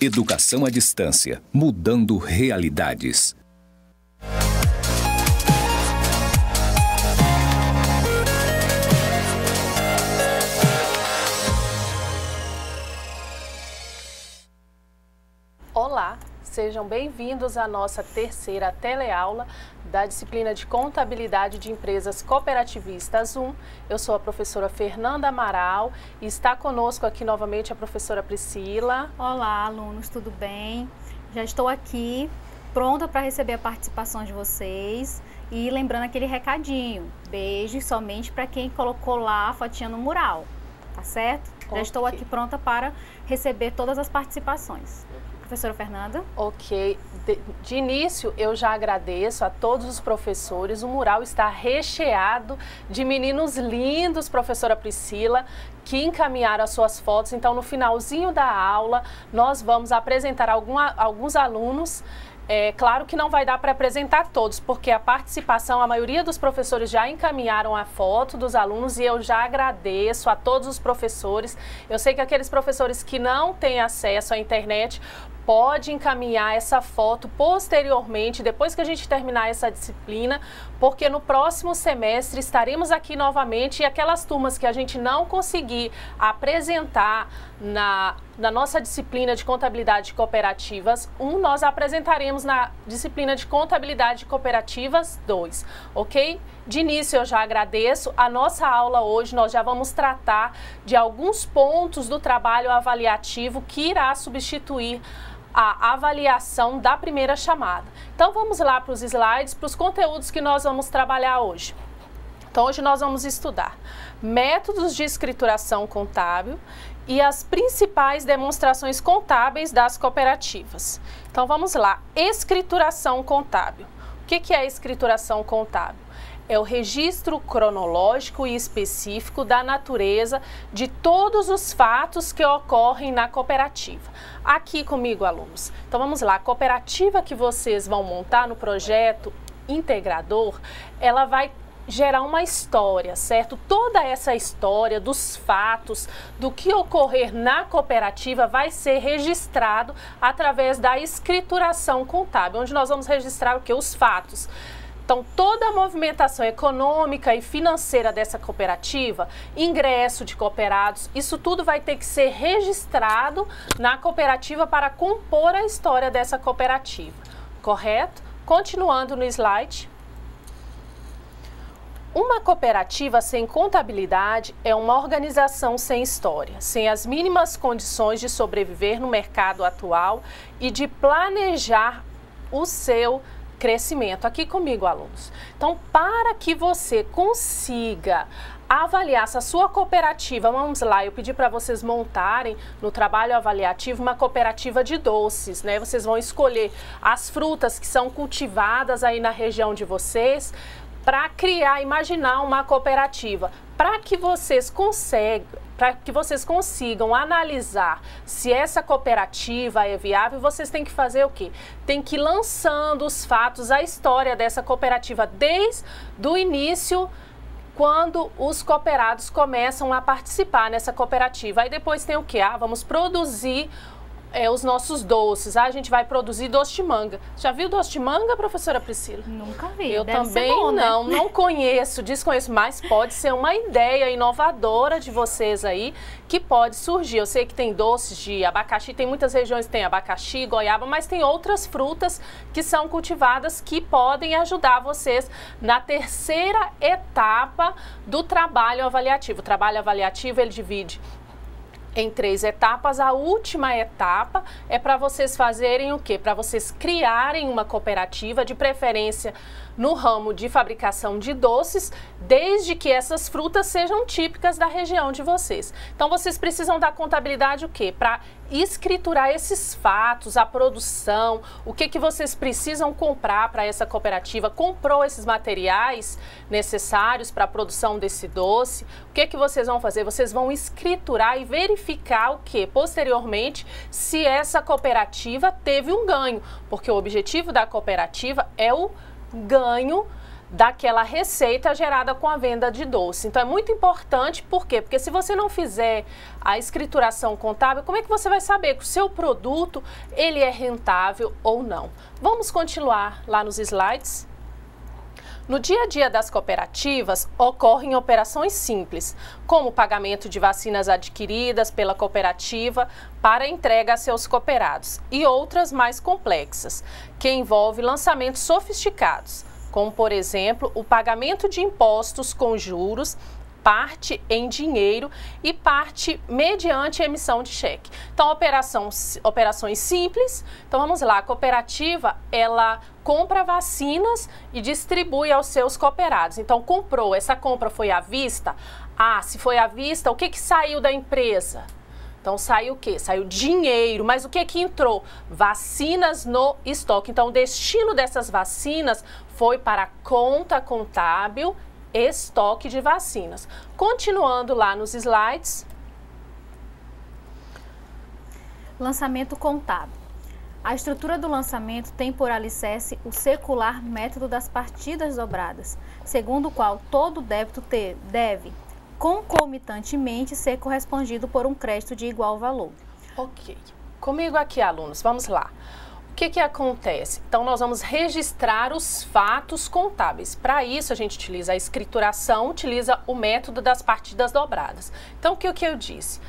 Educação à distância, mudando realidades. Olá, sejam bem-vindos à nossa terceira teleaula da disciplina de Contabilidade de Empresas Cooperativistas 1. Eu sou a professora Fernanda Amaral e está conosco aqui novamente a professora Priscila. Olá, alunos, tudo bem? Já estou aqui pronta para receber a participação de vocês e lembrando aquele recadinho, beijos somente para quem colocou lá a fotinha no mural, tá certo? Já estou aqui pronta para receber todas as participações. Professora Fernanda? Ok. De início, eu já agradeço a todos os professores. O mural está recheado de meninos lindos, professora Priscila, que encaminharam as suas fotos. Então, no finalzinho da aula, nós vamos apresentar alguns alunos. Claro que não vai dar para apresentar todos, porque a participação, a maioria dos professores já encaminharam a foto dos alunos e eu já agradeço a todos os professores. Eu sei que aqueles professores que não têm acesso à internet pode encaminhar essa foto posteriormente, depois que a gente terminar essa disciplina, porque no próximo semestre estaremos aqui novamente e aquelas turmas que a gente não conseguir apresentar na nossa disciplina de Contabilidade de Cooperativas 1, nós apresentaremos na disciplina de Contabilidade de Cooperativas 2, ok? De início eu já agradeço. A nossa aula hoje nós já vamos tratar de alguns pontos do trabalho avaliativo que irá substituir a avaliação da primeira chamada. Então vamos lá para os slides, para os conteúdos que nós vamos trabalhar hoje. Então hoje nós vamos estudar métodos de escrituração contábil e as principais demonstrações contábeis das cooperativas. Então vamos lá, escrituração contábil. O que é escrituração contábil? É o registro cronológico e específico da natureza de todos os fatos que ocorrem na cooperativa. Aqui comigo, alunos. Então vamos lá, a cooperativa que vocês vão montar no projeto integrador, ela vai gerar uma história, certo? Toda essa história dos fatos, do que ocorrer na cooperativa vai ser registrado através da escrituração contábil, onde nós vamos registrar o que? Os fatos. Então, toda a movimentação econômica e financeira dessa cooperativa, ingresso de cooperados, isso tudo vai ter que ser registrado na cooperativa para compor a história dessa cooperativa, correto? Continuando no slide. Uma cooperativa sem contabilidade é uma organização sem história, sem as mínimas condições de sobreviver no mercado atual e de planejar o seu crescimento. Aqui comigo, alunos. Então, para que você consiga avaliar se a sua cooperativa, vamos lá, eu pedi para vocês montarem no trabalho avaliativo uma cooperativa de doces, né? Vocês vão escolher as frutas que são cultivadas aí na região de vocês para imaginar uma cooperativa, para que vocês consigam analisar se essa cooperativa é viável, vocês têm que fazer o quê? Tem que ir lançando os fatos, a história dessa cooperativa desde o início, quando os cooperados começam a participar nessa cooperativa. Aí depois tem o quê? Vamos produzir os nossos doces. A gente vai produzir doce de manga. Já viu doce de manga, professora Priscila? Nunca vi. Eu Deve também ser bom, não, né? não conheço, desconheço, mas pode ser uma ideia inovadora de vocês aí que pode surgir. Eu sei que tem doces de abacaxi, tem muitas regiões que tem abacaxi, goiaba, mas tem outras frutas que são cultivadas que podem ajudar vocês na terceira etapa do trabalho avaliativo. O trabalho avaliativo, ele divide em 3 etapas. A última etapa é para vocês fazerem o quê? Para vocês criarem uma cooperativa, de preferência no ramo de fabricação de doces, desde que essas frutas sejam típicas da região de vocês. Então vocês precisam da contabilidade o quê? Para escriturar esses fatos, a produção, o que vocês precisam comprar para essa cooperativa, comprou esses materiais necessários para a produção desse doce, o que vocês vão fazer? Vocês vão escriturar e verificar o quê? Posteriormente, se essa cooperativa teve um ganho, porque o objetivo da cooperativa é o ganho daquela receita gerada com a venda de doce. Então é muito importante, por quê? Porque se você não fizer a escrituração contábil, como é que você vai saber que o seu produto ele é rentável ou não? Vamos continuar lá nos slides. No dia a dia das cooperativas, ocorrem operações simples, como o pagamento de vacinas adquiridas pela cooperativa para entrega a seus cooperados, e outras mais complexas, que envolvem lançamentos sofisticados, como, por exemplo, o pagamento de impostos com juros, parte em dinheiro e parte mediante emissão de cheque. Então, operações simples. Então, vamos lá, a cooperativa, ela compra vacinas e distribui aos seus cooperados. Então, comprou, essa compra foi à vista? Ah, se foi à vista, o que saiu da empresa? Então, saiu o quê? Saiu dinheiro, mas o que entrou? Vacinas no estoque. Então, o destino dessas vacinas foi para a conta contábil estoque de vacinas. Continuando lá nos slides. Lançamento contábil. A estrutura do lançamento tem por alicerce o secular método das partidas dobradas, segundo o qual todo débito deve concomitantemente ser correspondido por um crédito de igual valor. Ok. Comigo aqui, alunos, vamos lá. O que acontece? Então, nós vamos registrar os fatos contábeis. Para isso, a gente utiliza a escrituração, utiliza o método das partidas dobradas. Então, o que eu disse?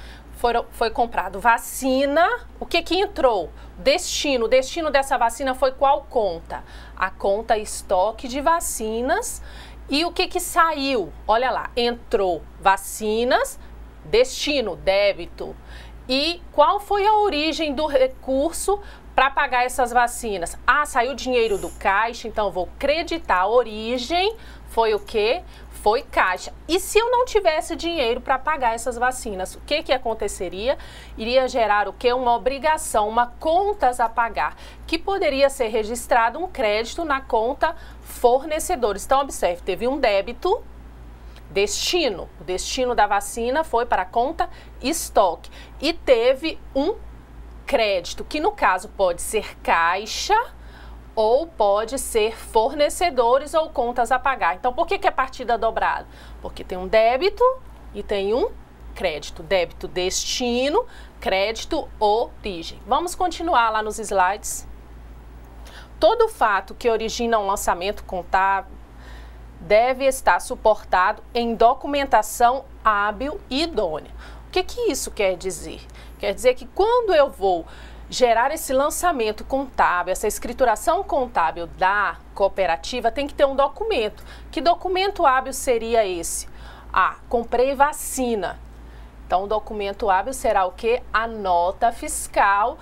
Foi comprado vacina, o que entrou? Destino. O destino dessa vacina foi qual conta? A conta estoque de vacinas. E o que saiu? Olha lá, entrou vacinas, destino, débito. E qual foi a origem do recurso para pagar essas vacinas? Ah, saiu dinheiro do caixa, então eu vou creditar a origem, foi o quê? Foi caixa. E se eu não tivesse dinheiro para pagar essas vacinas, o que aconteceria? Iria gerar o quê? Uma obrigação, uma contas a pagar, que poderia ser registrado um crédito na conta fornecedores. Então, observe, teve um débito, destino. O destino da vacina foi para a conta estoque. E teve um crédito, que no caso pode ser caixa ou pode ser fornecedores ou contas a pagar. Então, por que é partida dobrada? Porque tem um débito e tem um crédito. Débito, destino, crédito, origem. Vamos continuar lá nos slides. Todo fato que origina um lançamento contábil deve estar suportado em documentação hábil e idônea. O que isso quer dizer? Quer dizer que quando eu vou gerar esse lançamento contábil, essa escrituração contábil da cooperativa, tem que ter um documento. Que documento hábil seria esse? Ah, comprei vacina. Então, o documento hábil será o quê? A nota fiscal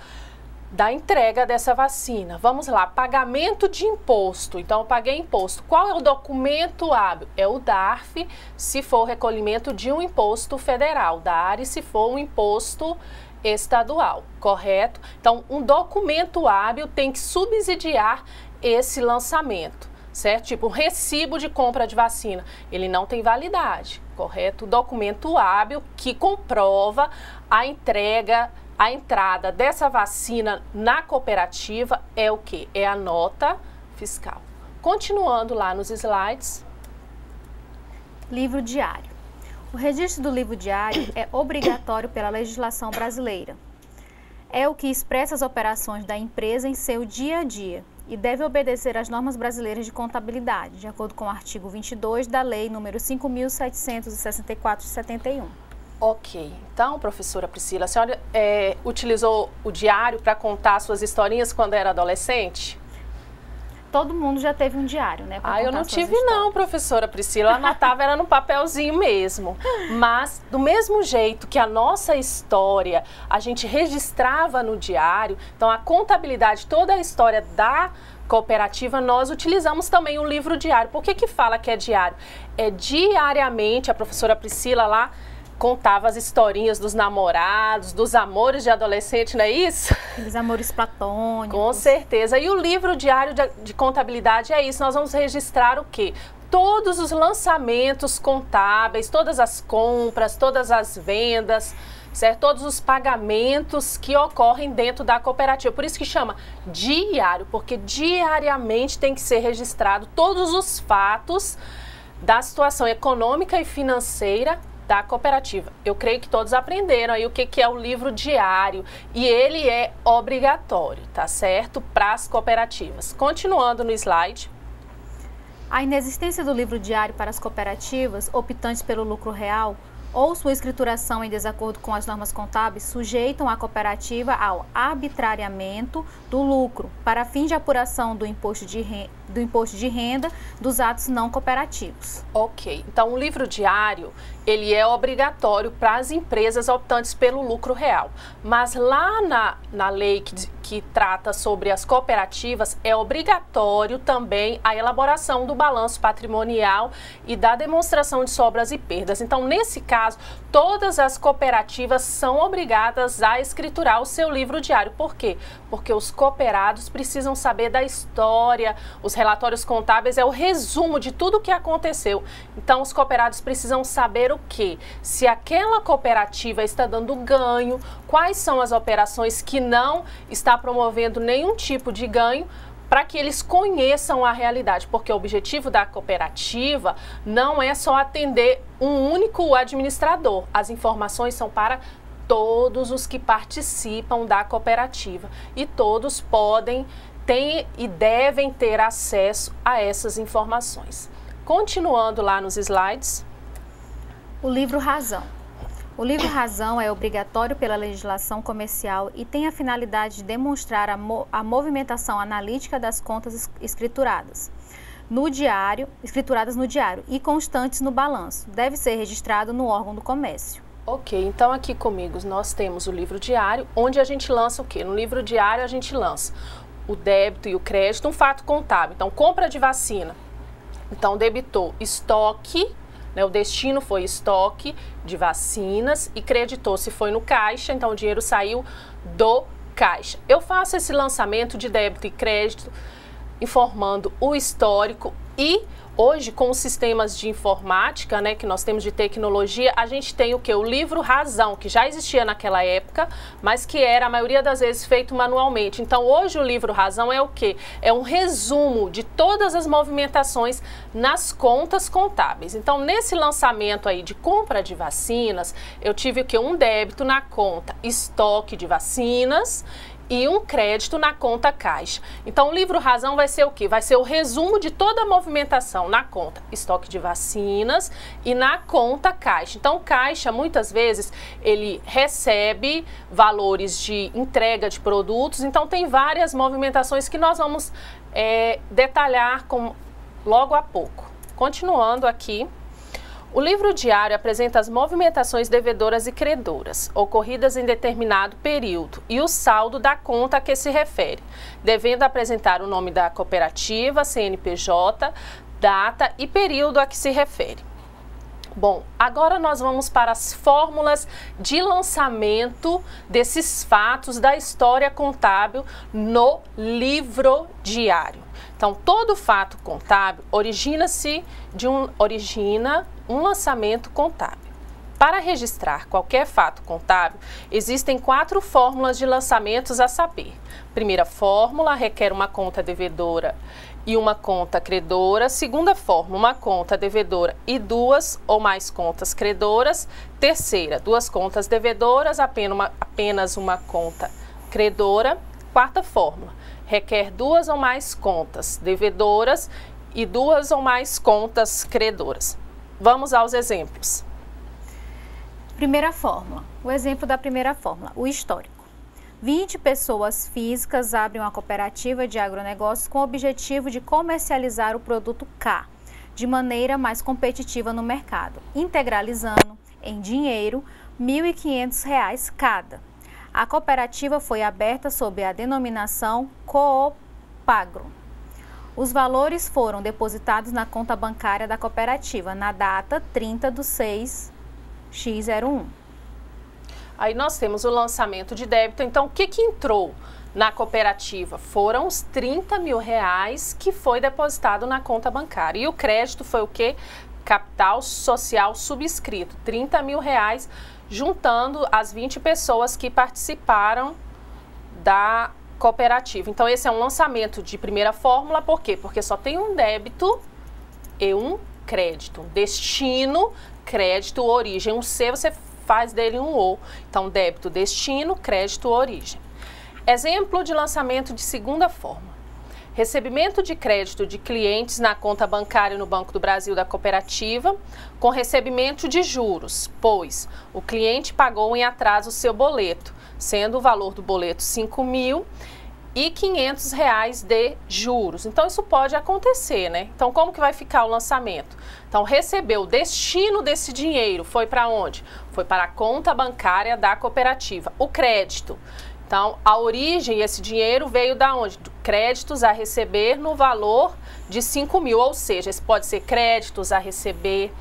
da entrega dessa vacina. Vamos lá, pagamento de imposto. Então, eu paguei imposto. Qual é o documento hábil? É o DARF, se for o recolhimento de um imposto federal. DARE, se for um imposto estadual, correto? Então, um documento hábil tem que subsidiar esse lançamento, certo? Tipo, um recibo de compra de vacina, ele não tem validade, correto? O documento hábil que comprova a entrega, a entrada dessa vacina na cooperativa é o quê? É a nota fiscal. Continuando lá nos slides. Livro diário. O registro do livro diário é obrigatório pela legislação brasileira. É o que expressa as operações da empresa em seu dia a dia e deve obedecer às normas brasileiras de contabilidade, de acordo com o artigo 22 da Lei nº 5.764 de 71. Ok. Então, professora Priscila, a senhora utilizou o diário para contar suas historinhas quando era adolescente? Todo mundo já teve um diário, né? Eu não tive não, professora Priscila. Eu anotava, era no papelzinho mesmo. Mas, do mesmo jeito que a nossa história, a gente registrava no diário, então a contabilidade, toda a história da cooperativa, nós utilizamos também o livro diário. Por que fala que é diário? É diariamente, a professora Priscila lá contava as historinhas dos namorados, dos amores de adolescente, não é isso? Os amores platônicos. Com certeza. E o livro diário de contabilidade é isso. Nós vamos registrar o quê? Todos os lançamentos contábeis, todas as compras, todas as vendas, certo? Todos os pagamentos que ocorrem dentro da cooperativa. Por isso que chama diário, porque diariamente tem que ser registrado todos os fatos da situação econômica e financeira da cooperativa. Eu creio que todos aprenderam aí o que é o livro diário e ele é obrigatório, tá certo? Para as cooperativas. Continuando no slide. A inexistência do livro diário para as cooperativas optantes pelo lucro real ou sua escrituração em desacordo com as normas contábeis sujeitam a cooperativa ao arbitrariamento do lucro para fim de apuração do imposto de renda dos atos não cooperativos. Ok, então o livro diário ele é obrigatório para as empresas optantes pelo lucro real, mas lá na lei que trata sobre as cooperativas é obrigatório também a elaboração do balanço patrimonial e da demonstração de sobras e perdas. Então, nesse caso, todas as cooperativas são obrigadas a escriturar o seu livro diário. Por quê? Porque os cooperados precisam saber da história, os relatórios contábeis é o resumo de tudo o que aconteceu. Então, os cooperados precisam saber o quê? Se aquela cooperativa está dando ganho, quais são as operações que não está promovendo nenhum tipo de ganho, para que eles conheçam a realidade, porque o objetivo da cooperativa não é só atender um único administrador. As informações são para todos os que participam da cooperativa e todos podem ter e devem ter acesso a essas informações. Continuando lá nos slides. O livro Razão. O livro Razão é obrigatório pela legislação comercial e tem a finalidade de demonstrar a movimentação analítica das contas escrituradas no diário e constantes no balanço. Deve ser registrado no órgão do comércio. Ok, então aqui comigo nós temos o livro diário, onde a gente lança o quê? No livro diário a gente lança o débito e o crédito, um fato contábil. Então, compra de vacina. Então, debitou estoque, né, o destino foi estoque de vacinas e creditou se foi no caixa, então o dinheiro saiu do caixa. Eu faço esse lançamento de débito e crédito informando o histórico e hoje com os sistemas de informática, né, que nós temos de tecnologia, a gente tem o que? O livro Razão, que já existia naquela época, mas que era a maioria das vezes feito manualmente. Então hoje o livro Razão é o que? É um resumo de todas as movimentações nas contas contábeis. Então nesse lançamento aí de compra de vacinas, eu tive o que? Um débito na conta estoque de vacinas e um crédito na conta caixa. Então o livro Razão vai ser o quê? Vai ser o resumo de toda a movimentação na conta estoque de vacinas e na conta caixa. Então o caixa muitas vezes ele recebe valores de entrega de produtos, então tem várias movimentações que nós vamos detalhar logo a pouco. Continuando aqui. O livro diário apresenta as movimentações devedoras e credoras, ocorridas em determinado período, e o saldo da conta a que se refere, devendo apresentar o nome da cooperativa, CNPJ, data e período a que se refere. Bom, agora nós vamos para as fórmulas de lançamento desses fatos da história contábil no livro diário. Então, todo fato contábil origina um lançamento contábil. Para registrar qualquer fato contábil, existem 4 fórmulas de lançamentos a saber. Primeira fórmula requer uma conta devedora e uma conta credora. Segunda fórmula, uma conta devedora e 2 ou mais contas credoras. Terceira, 2 contas devedoras, apenas uma conta credora. Quarta fórmula, requer 2 ou mais contas devedoras e 2 ou mais contas credoras. Vamos aos exemplos. Primeira fórmula. O exemplo da primeira fórmula, o histórico. 20 pessoas físicas abrem uma cooperativa de agronegócios com o objetivo de comercializar o produto K de maneira mais competitiva no mercado, integralizando em dinheiro R$ 1.500 cada. A cooperativa foi aberta sob a denominação Coopagro. Os valores foram depositados na conta bancária da cooperativa na data 30/6/01. Aí nós temos o lançamento de débito. Então, o que entrou na cooperativa? Foram os R$30 mil que foi depositado na conta bancária. E o crédito foi o quê? Capital social subscrito, R$30 mil juntando as 20 pessoas que participaram da cooperativa. Então, esse é um lançamento de primeira fórmula, por quê? Porque só tem um débito e um crédito. Destino, crédito, origem. Um C, você faz dele um O. Então, débito, destino, crédito, origem. Exemplo de lançamento de segunda fórmula. Recebimento de crédito de clientes na conta bancária no Banco do Brasil da cooperativa, com recebimento de juros, pois o cliente pagou em atraso o seu boleto, sendo o valor do boleto R$ 5.500 de juros. Então, isso pode acontecer, né? Então, como que vai ficar o lançamento? Então, recebeu o destino desse dinheiro, foi para onde? Foi para a conta bancária da cooperativa. O crédito. Então, a origem, esse dinheiro veio da onde? Créditos a receber no valor de 5.000, ou seja, esse pode ser créditos a receber,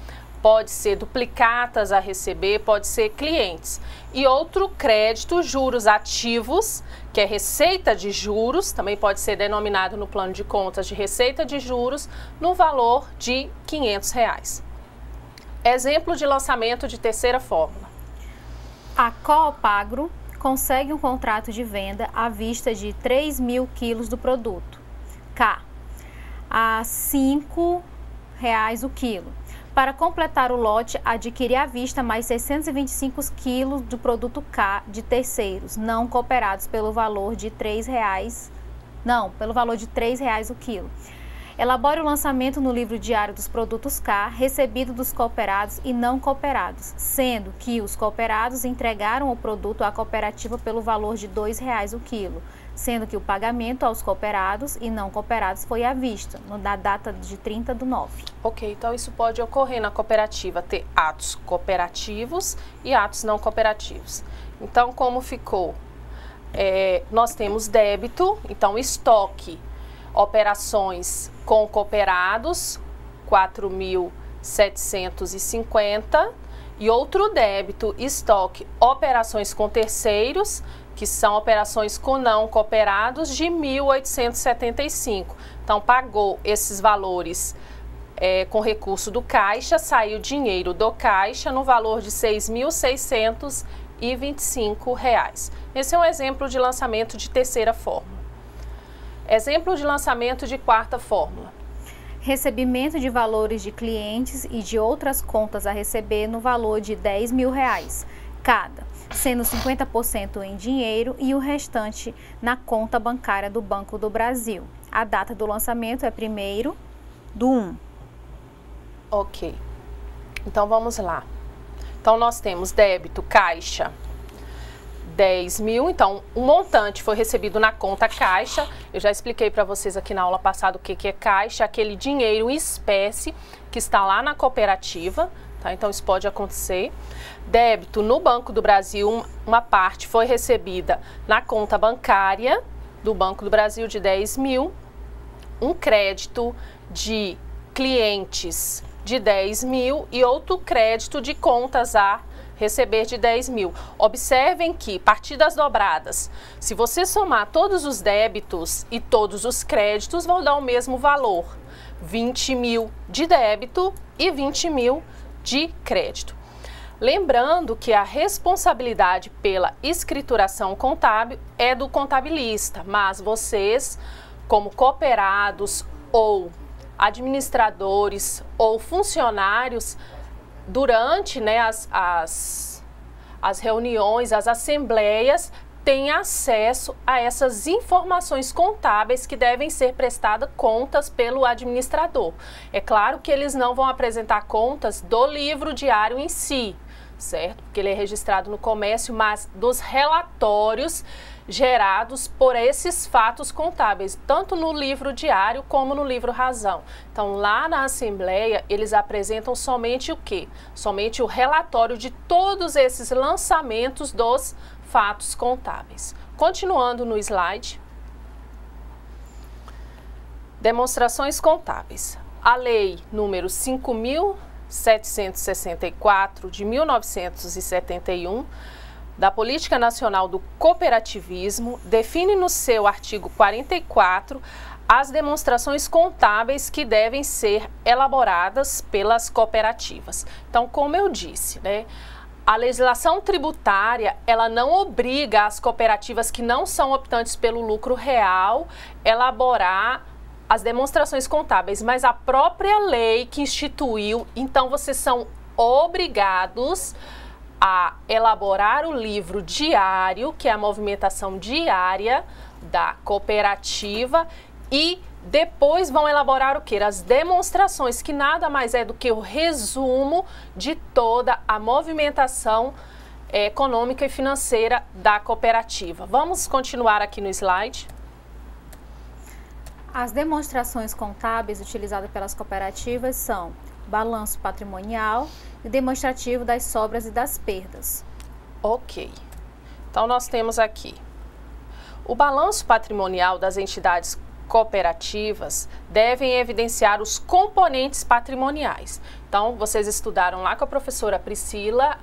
pode ser duplicatas a receber, pode ser clientes. E outro crédito, juros ativos, que é receita de juros, também pode ser denominado no plano de contas de receita de juros, no valor de R$ 500. Exemplo de lançamento de terceira fórmula. A Coopagro consegue um contrato de venda à vista de 3.000 quilos do produto, K, a R$ 5 o quilo. Para completar o lote, adquirir à vista mais 625 quilos do produto K de terceiros, não cooperados, pelo valor de R$ 3, pelo valor de R$ 3 o quilo. Elabore o lançamento no livro diário dos produtos K, recebido dos cooperados e não cooperados, sendo que os cooperados entregaram o produto à cooperativa pelo valor de R$ 2 o quilo, sendo que o pagamento aos cooperados e não cooperados foi à vista, na data de 30/9. Ok, então isso pode ocorrer na cooperativa, ter atos cooperativos e atos não cooperativos. Então, como ficou? Nós temos débito, então estoque, operações com cooperados, 4.750, e outro débito, estoque, operações com terceiros, que são operações com não cooperados, de 1.875. Então, pagou esses valores com recurso do Caixa, saiu dinheiro do Caixa no valor de R$ 6.625. Esse é um exemplo de lançamento de terceira fórmula. Exemplo de lançamento de quarta fórmula. Recebimento de valores de clientes e de outras contas a receber no valor de R$ 10.000 cada, sendo 50% em dinheiro e o restante na conta bancária do Banco do Brasil. A data do lançamento é 1º/1. Ok. Então, vamos lá. Então, nós temos débito Caixa, 10.000, então o montante foi recebido na conta Caixa. Eu já expliquei para vocês aqui na aula passada o que é Caixa, aquele dinheiro em espécie que está lá na cooperativa, tá? Então isso pode acontecer. Débito no Banco do Brasil, uma parte foi recebida na conta bancária do Banco do Brasil de 10.000, um crédito de clientes de 10.000 e outro crédito de contas a receber de 10.000. Observem que, partidas dobradas, se você somar todos os débitos e todos os créditos, vão dar o mesmo valor, 20.000 de débito e 20.000 de crédito. Lembrando que a responsabilidade pela escrituração contábil é do contabilista, mas vocês, como cooperados ou administradores ou funcionários, durante, né, as reuniões, as assembleias, tem acesso a essas informações contábeis que devem ser prestadas contas pelo administrador. É claro que eles não vão apresentar contas do livro diário em si, certo? Porque ele é registrado no comércio, mas dos relatórios gerados por esses fatos contábeis, tanto no livro diário como no livro razão. Então, lá na Assembleia, eles apresentam somente o quê? Somente o relatório de todos esses lançamentos dos fatos contábeis. Continuando no slide. Demonstrações contábeis. A lei número 5.764 de 1971, da Política Nacional do Cooperativismo, define no seu artigo 44 as demonstrações contábeis que devem ser elaboradas pelas cooperativas. Então, como eu disse, né, A legislação tributária, ela não obriga as cooperativas que não são optantes pelo lucro real elaborar as demonstrações contábeis, mas a própria lei que instituiu, então vocês são obrigados a elaborar o livro diário, que é a movimentação diária da cooperativa, e depois vão elaborar o quê? As demonstrações, que nada mais é do que o resumo de toda a movimentação econômica e financeira da cooperativa. Vamos continuar aqui no slide. As demonstrações contábeis utilizadas pelas cooperativas são balanço patrimonial e demonstrativo das sobras e das perdas. Ok. Então, nós temos aqui o balanço patrimonial das entidades cooperativas devem evidenciar os componentes patrimoniais. Então, vocês estudaram lá com a professora Priscila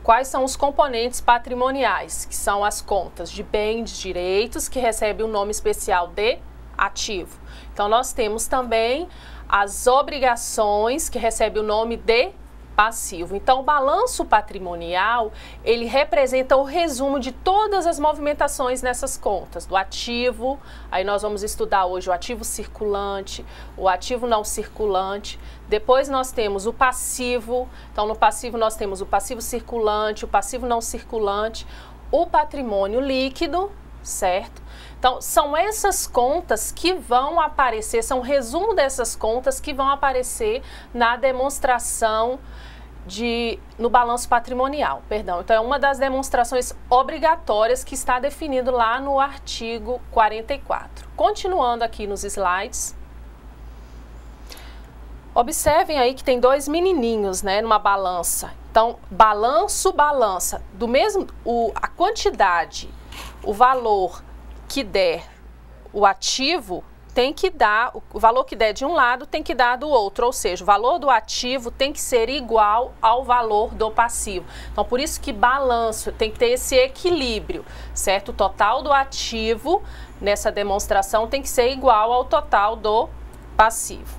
quais são os componentes patrimoniais, que são as contas de bens, direitos, que recebe o nome especial de ativo. Então, nós temos também as obrigações, que recebe o nome de passivo. Então, o balanço patrimonial, ele representa o resumo de todas as movimentações nessas contas, do ativo, aí nós vamos estudar hoje o ativo circulante, o ativo não circulante, depois nós temos o passivo, então no passivo nós temos o passivo circulante, o passivo não circulante, o patrimônio líquido, certo? Então, são essas contas que vão aparecer, são um resumo dessas contas que vão aparecer na demonstração no balanço patrimonial, perdão. Então, é uma das demonstrações obrigatórias que está definido lá no artigo 44. Continuando aqui nos slides. Observem aí que tem dois menininhos, né, numa balança. Então, balanço, balança. Do mesmo, a quantidade, o valor que der o ativo, tem que dar, o valor que der de um lado tem que dar do outro, ou seja, o valor do ativo tem que ser igual ao valor do passivo. Então, por isso que balanço tem que ter esse equilíbrio, certo? O total do ativo nessa demonstração tem que ser igual ao total do passivo.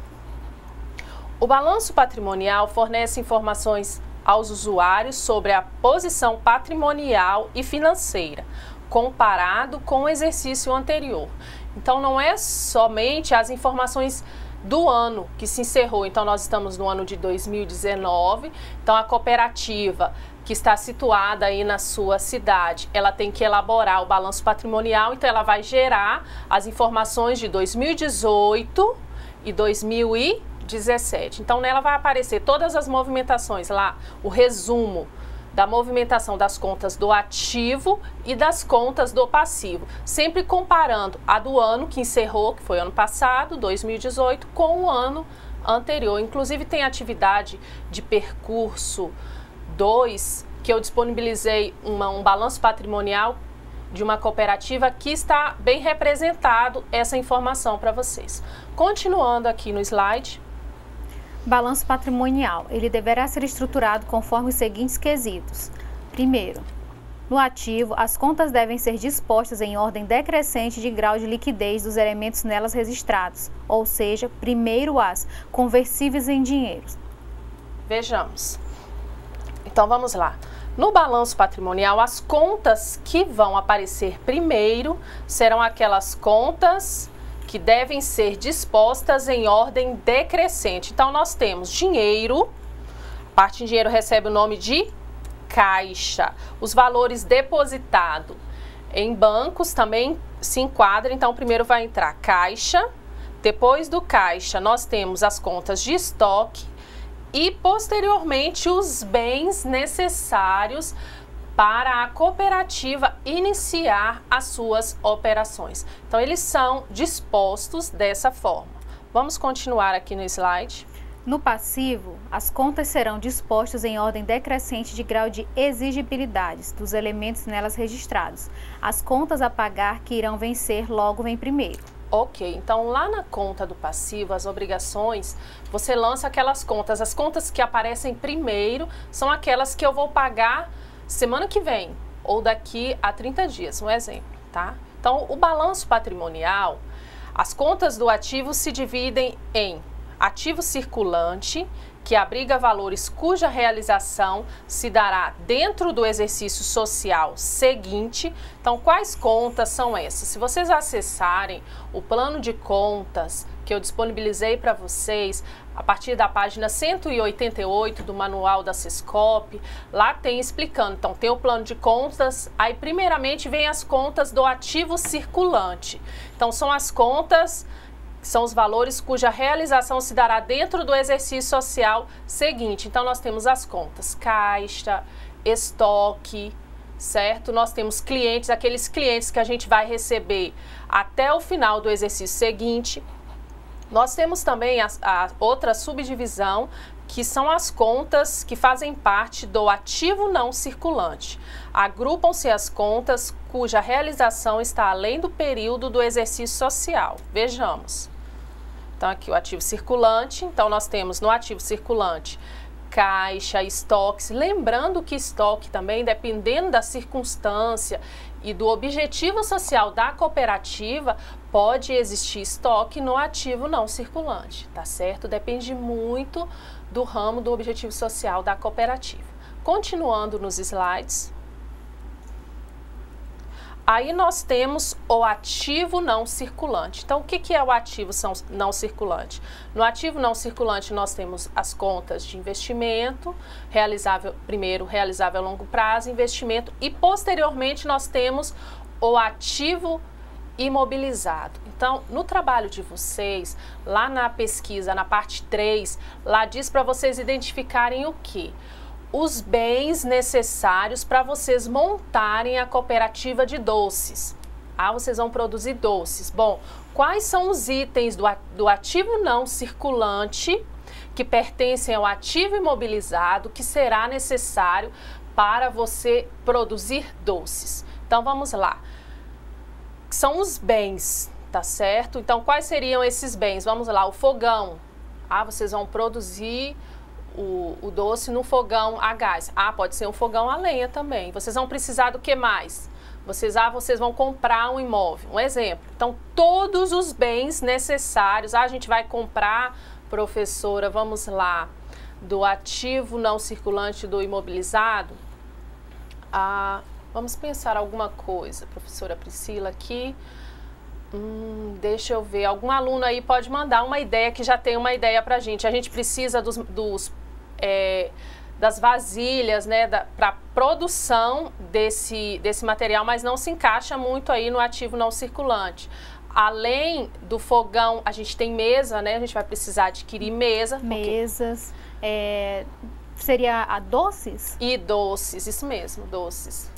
O balanço patrimonial fornece informações aos usuários sobre a posição patrimonial e financeira, comparado com o exercício anterior. Então, não é somente as informações do ano que se encerrou. Então, nós estamos no ano de 2019. Então, a cooperativa que está situada aí na sua cidade, ela tem que elaborar o balanço patrimonial. Então, ela vai gerar as informações de 2018 e 2017. Então, nela vai aparecer todas as movimentações lá, o resumo da movimentação das contas do ativo e das contas do passivo, sempre comparando a do ano que encerrou, que foi ano passado, 2018, com o ano anterior. Inclusive tem atividade de percurso 2, que eu disponibilizei um balanço patrimonial de uma cooperativa que está bem representado essa informação para vocês. Continuando aqui no slide. Balanço patrimonial. Ele deverá ser estruturado conforme os seguintes quesitos. Primeiro, no ativo, as contas devem ser dispostas em ordem decrescente de grau de liquidez dos elementos nelas registrados, ou seja, primeiro as conversíveis em dinheiro. Vejamos. Então, vamos lá. No balanço patrimonial, as contas que vão aparecer primeiro serão aquelas contas que devem ser dispostas em ordem decrescente. Então, nós temos dinheiro, a parte de dinheiro recebe o nome de caixa. Os valores depositados em bancos também se enquadram. Então, primeiro vai entrar caixa, depois do caixa nós temos as contas de estoque e, posteriormente, os bens necessários para a cooperativa iniciar as suas operações. Então, eles são dispostos dessa forma. Vamos continuar aqui no slide. No passivo, as contas serão dispostas em ordem decrescente de grau de exigibilidade dos elementos nelas registrados. As contas a pagar que irão vencer logo vem primeiro. Ok, então lá na conta do passivo, as obrigações, você lança aquelas contas. As contas que aparecem primeiro são aquelas que eu vou pagar semana que vem ou daqui a 30 dias, um exemplo, tá? Então, o balanço patrimonial, as contas do ativo se dividem em ativo circulante, que abriga valores cuja realização se dará dentro do exercício social seguinte. Então, quais contas são essas? Se vocês acessarem o plano de contas que eu disponibilizei para vocês, a partir da página 188 do manual da Sescop, lá tem explicando. Então, tem o plano de contas, aí primeiramente vem as contas do ativo circulante. Então, são as contas, são os valores cuja realização se dará dentro do exercício social seguinte. Então, nós temos as contas caixa, estoque, certo? Nós temos clientes, aqueles clientes que a gente vai receber até o final do exercício seguinte. Nós temos também a outra subdivisão, que são as contas que fazem parte do ativo não circulante. Agrupam-se as contas cuja realização está além do período do exercício social. Vejamos. Então, aqui o ativo circulante. Então, nós temos no ativo circulante caixa, estoques. Lembrando que estoque também, dependendo da circunstância e do objetivo social da cooperativa, pode existir estoque no ativo não circulante, tá certo? Depende muito do ramo do objetivo social da cooperativa. Continuando nos slides. Aí nós temos o ativo não circulante. Então, o que é o ativo não circulante? No ativo não circulante, nós temos as contas de investimento, primeiro realizável a longo prazo, investimento, e posteriormente nós temos o ativo imobilizado. Então, no trabalho de vocês, lá na pesquisa, na parte 3, lá diz para vocês identificarem o quê? Os bens necessários para vocês montarem a cooperativa de doces. Vocês vão produzir doces. Bom, quais são os itens do ativo não circulante que pertencem ao ativo imobilizado que será necessário para você produzir doces? Então, vamos lá. São os bens, tá certo? Então, quais seriam esses bens? Vamos lá, o fogão. Vocês vão produzir o doce no fogão a gás. Pode ser um fogão a lenha também. Vocês vão precisar do que mais? Vocês vão comprar um imóvel, um exemplo. Então, todos os bens necessários. A gente vai comprar, professora, vamos lá, do ativo não circulante do imobilizado. Vamos pensar alguma coisa, professora Priscila, aqui. Deixa eu ver. Algum aluno aí pode mandar uma ideia que já tem uma ideia pra gente. A gente precisa das vasilhas, né, para produção desse material, mas não se encaixa muito aí no ativo não circulante. Além do fogão, a gente tem mesa, né? A gente vai precisar adquirir mesa. Mesas. Seria doces? E doces, isso mesmo, doces.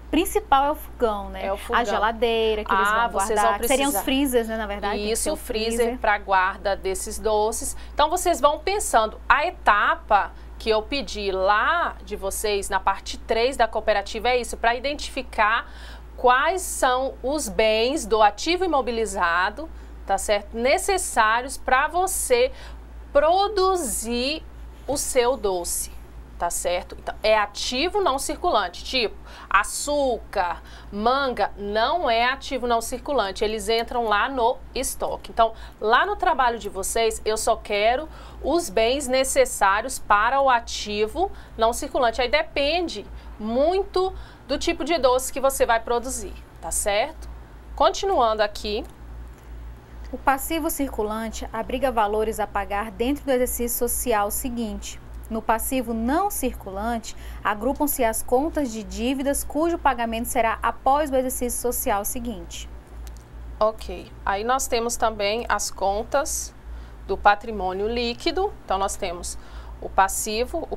Principal é o fogão, né? É o fogão. A geladeira que eles vão vocês guardar. vão precisar. Seriam os freezers, né, na verdade? Isso, o freezer para guarda desses doces. Então, vocês vão pensando, a etapa que eu pedi lá de vocês na parte 3 da cooperativa é isso, para identificar quais são os bens do ativo imobilizado, tá certo? Necessários para você produzir o seu doce. Tá certo? Então, é ativo não circulante, tipo açúcar, manga, não é ativo não circulante, eles entram lá no estoque. Então, lá no trabalho de vocês, eu só quero os bens necessários para o ativo não circulante. Aí depende muito do tipo de doce que você vai produzir, tá certo? Continuando aqui. O passivo circulante abriga valores a pagar dentro do exercício social seguinte. No passivo não circulante, agrupam-se as contas de dívidas cujo pagamento será após o exercício social seguinte. Ok. Aí nós temos também as contas do patrimônio líquido. Então, nós temos o passivo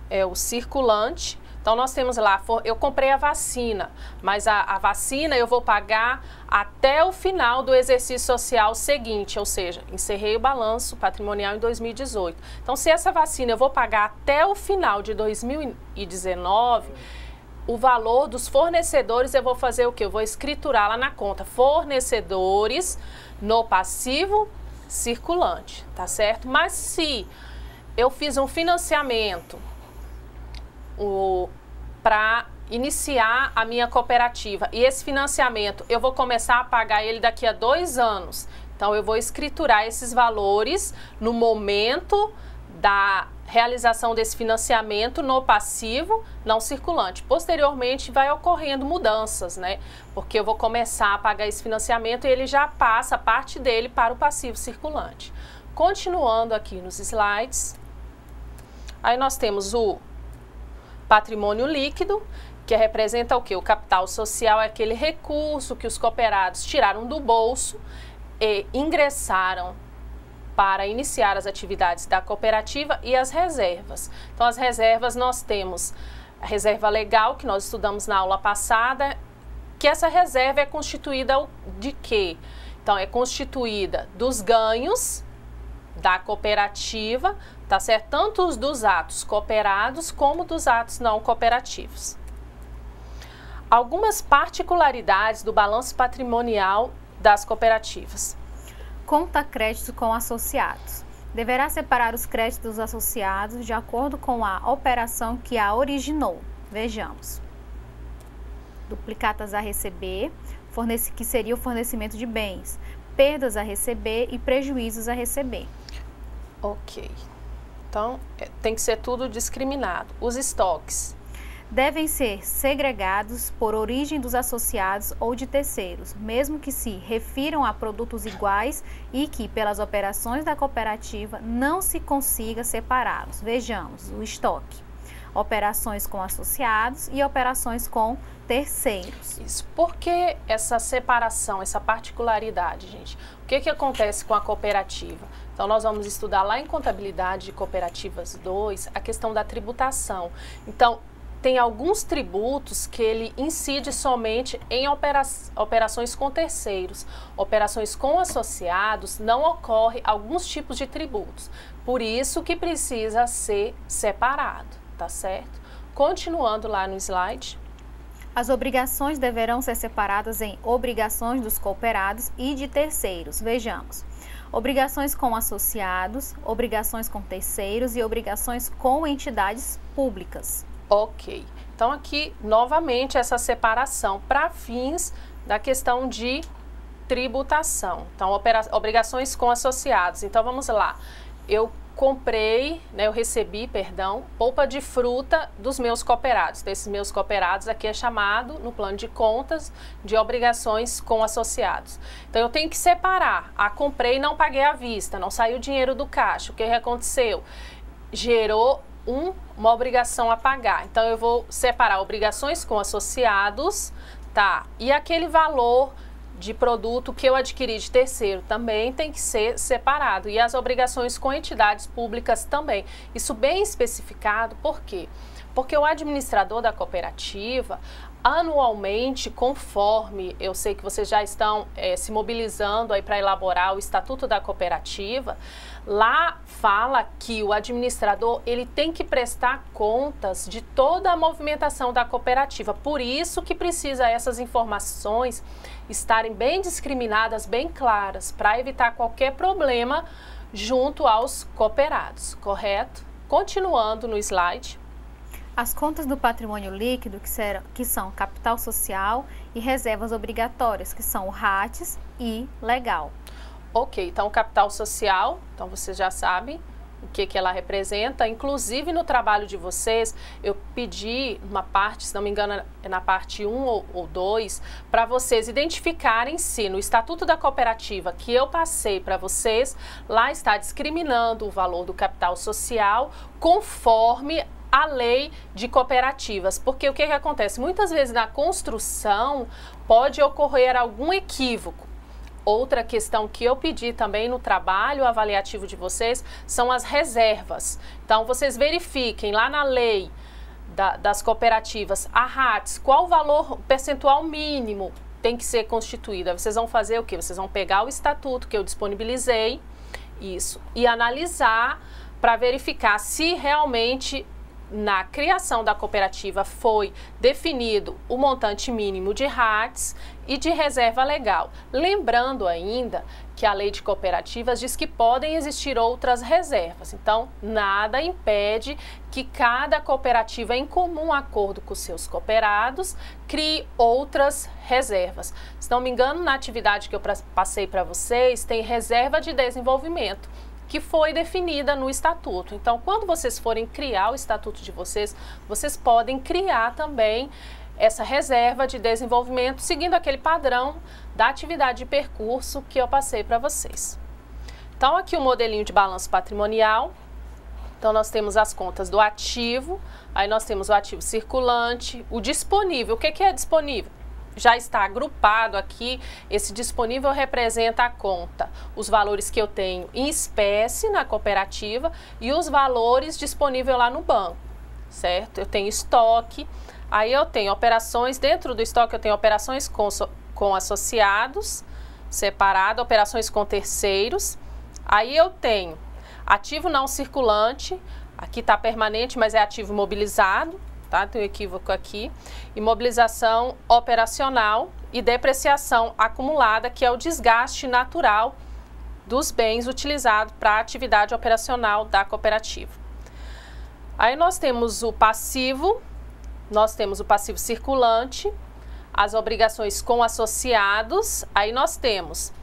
é o circulante. Então, nós temos lá, eu comprei a vacina, mas a vacina eu vou pagar até o final do exercício social seguinte, ou seja, encerrei o balanço patrimonial em 2018. Então, se essa vacina eu vou pagar até o final de 2019, o valor dos fornecedores eu vou fazer o quê? Eu vou escriturar lá na conta fornecedores no passivo circulante, tá certo? Mas se eu fiz um financiamento para iniciar a minha cooperativa e esse financiamento eu vou começar a pagar ele daqui a 2 anos, Então, eu vou escriturar esses valores no momento da realização desse financiamento no passivo não circulante. Posteriormente, vai ocorrendo mudanças, né? Porque eu vou começar a pagar esse financiamento e ele já passa parte dele para o passivo circulante. Continuando aqui nos slides, aí nós temos o patrimônio líquido, que representa o quê? O capital social é aquele recurso que os cooperados tiraram do bolso e ingressaram para iniciar as atividades da cooperativa, e as reservas. Então, as reservas nós temos a reserva legal, que nós estudamos na aula passada, que essa reserva é constituída de quê? Então, é constituída dos ganhos da cooperativa, tá certo? Tanto os dos atos cooperados como dos atos não cooperativos. Algumas particularidades do balanço patrimonial das cooperativas. Conta crédito com associados. Deverá separar os créditos dos associados de acordo com a operação que a originou. Vejamos. Duplicatas a receber, que seria o fornecimento de bens, perdas a receber e prejuízos a receber. Ok. Então, tem que ser tudo discriminado. Os estoques devem ser segregados por origem dos associados ou de terceiros, mesmo que se refiram a produtos iguais e que, pelas operações da cooperativa, não se consiga separá-los. Vejamos o estoque. Operações com associados e operações com terceiros. Isso. Por que essa separação, essa particularidade, gente? O que acontece com a cooperativa? Então, nós vamos estudar lá em Contabilidade de Cooperativas 2 a questão da tributação. Então, tem alguns tributos que ele incide somente em operações com terceiros. Operações com associados não ocorre alguns tipos de tributos. Por isso que precisa ser separado, tá certo? Continuando lá no slide. As obrigações deverão ser separadas em obrigações dos cooperados e de terceiros. Vejamos. Obrigações com associados, obrigações com terceiros e obrigações com entidades públicas. Ok, então aqui novamente essa separação para fins da questão de tributação. Então, obrigações com associados. Então, vamos lá. Eu comprei, né, eu recebi, perdão, polpa de fruta dos meus cooperados. Desses meus cooperados aqui é chamado, no plano de contas, de obrigações com associados. Então, eu tenho que separar. Comprei e não paguei à vista, não saiu dinheiro do caixa. O que aconteceu? Gerou uma obrigação a pagar. Então, eu vou separar obrigações com associados, tá? E aquele valor de produto que eu adquiri de terceiro também tem que ser separado. E as obrigações com entidades públicas também. Isso bem especificado, por quê? Porque o administrador da cooperativa, anualmente, conforme eu sei que vocês já estão se mobilizando aí para elaborar o Estatuto da Cooperativa, lá fala que o administrador ele tem que prestar contas de toda a movimentação da cooperativa. Por isso que precisa essas informações estarem bem discriminadas, bem claras, para evitar qualquer problema junto aos cooperados, correto? Continuando no slide. As contas do patrimônio líquido, que são capital social, e reservas obrigatórias, que são o RATs e legal. Ok, então o capital social, então vocês já sabem o que ela representa. Inclusive no trabalho de vocês, eu pedi uma parte, se não me engano é na parte 1 ou 2, para vocês identificarem se no Estatuto da Cooperativa que eu passei para vocês, lá está discriminando o valor do capital social conforme a lei de cooperativas, porque o que acontece? Muitas vezes na construção pode ocorrer algum equívoco. Outra questão que eu pedi também no trabalho avaliativo de vocês são as reservas. Então, vocês verifiquem lá na lei das cooperativas, a RATs, qual o valor percentual mínimo tem que ser constituída. Vocês vão fazer o quê? Vocês vão pegar o estatuto que eu disponibilizei, isso, e analisar para verificar se realmente na criação da cooperativa foi definido o montante mínimo de RATs e de reserva legal. Lembrando ainda que a lei de cooperativas diz que podem existir outras reservas. Então, nada impede que cada cooperativa, em comum acordo com os seus cooperados, crie outras reservas. Se não me engano, na atividade que eu passei para vocês, tem reserva de desenvolvimento, que foi definida no estatuto. Então, quando vocês forem criar o estatuto de vocês, vocês podem criar também essa reserva de desenvolvimento, seguindo aquele padrão da atividade de percurso que eu passei para vocês. Então, aqui o modelinho de balanço patrimonial. Então, nós temos as contas do ativo, aí nós temos o ativo circulante, o disponível. O que é disponível? Já está agrupado aqui, esse disponível representa a conta, os valores que eu tenho em espécie na cooperativa e os valores disponíveis lá no banco, certo? Eu tenho estoque, aí eu tenho operações, dentro do estoque eu tenho operações com associados, separado, operações com terceiros, aí eu tenho ativo não circulante, aqui está permanente, mas é ativo mobilizado, tá? Tem um equívoco aqui. Imobilização operacional e depreciação acumulada, que é o desgaste natural dos bens utilizados para a atividade operacional da cooperativa. Aí nós temos o passivo circulante, as obrigações com associados. Aí nós temos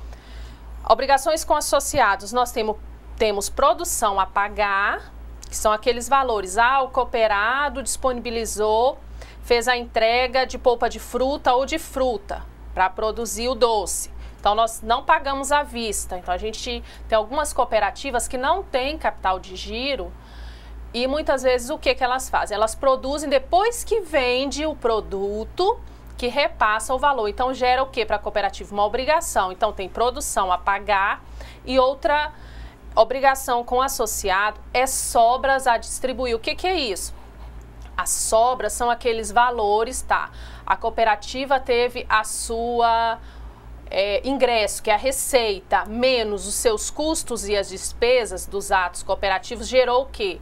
obrigações com associados, nós temos produção a pagar, que são aqueles valores, o cooperado disponibilizou, fez a entrega de polpa de fruta ou de fruta para produzir o doce. Então, nós não pagamos à vista. Então, a gente tem algumas cooperativas que não têm capital de giro e muitas vezes o que elas fazem? Elas produzem depois que vende o produto, que repassa o valor. Então, gera o que para a cooperativa? Uma obrigação. Então, tem produção a pagar e outra obrigação com associado é sobras a distribuir. O que é isso? As sobras são aqueles valores, tá? A cooperativa teve a sua ingresso, que é a receita, menos os seus custos e as despesas dos atos cooperativos, gerou o quê?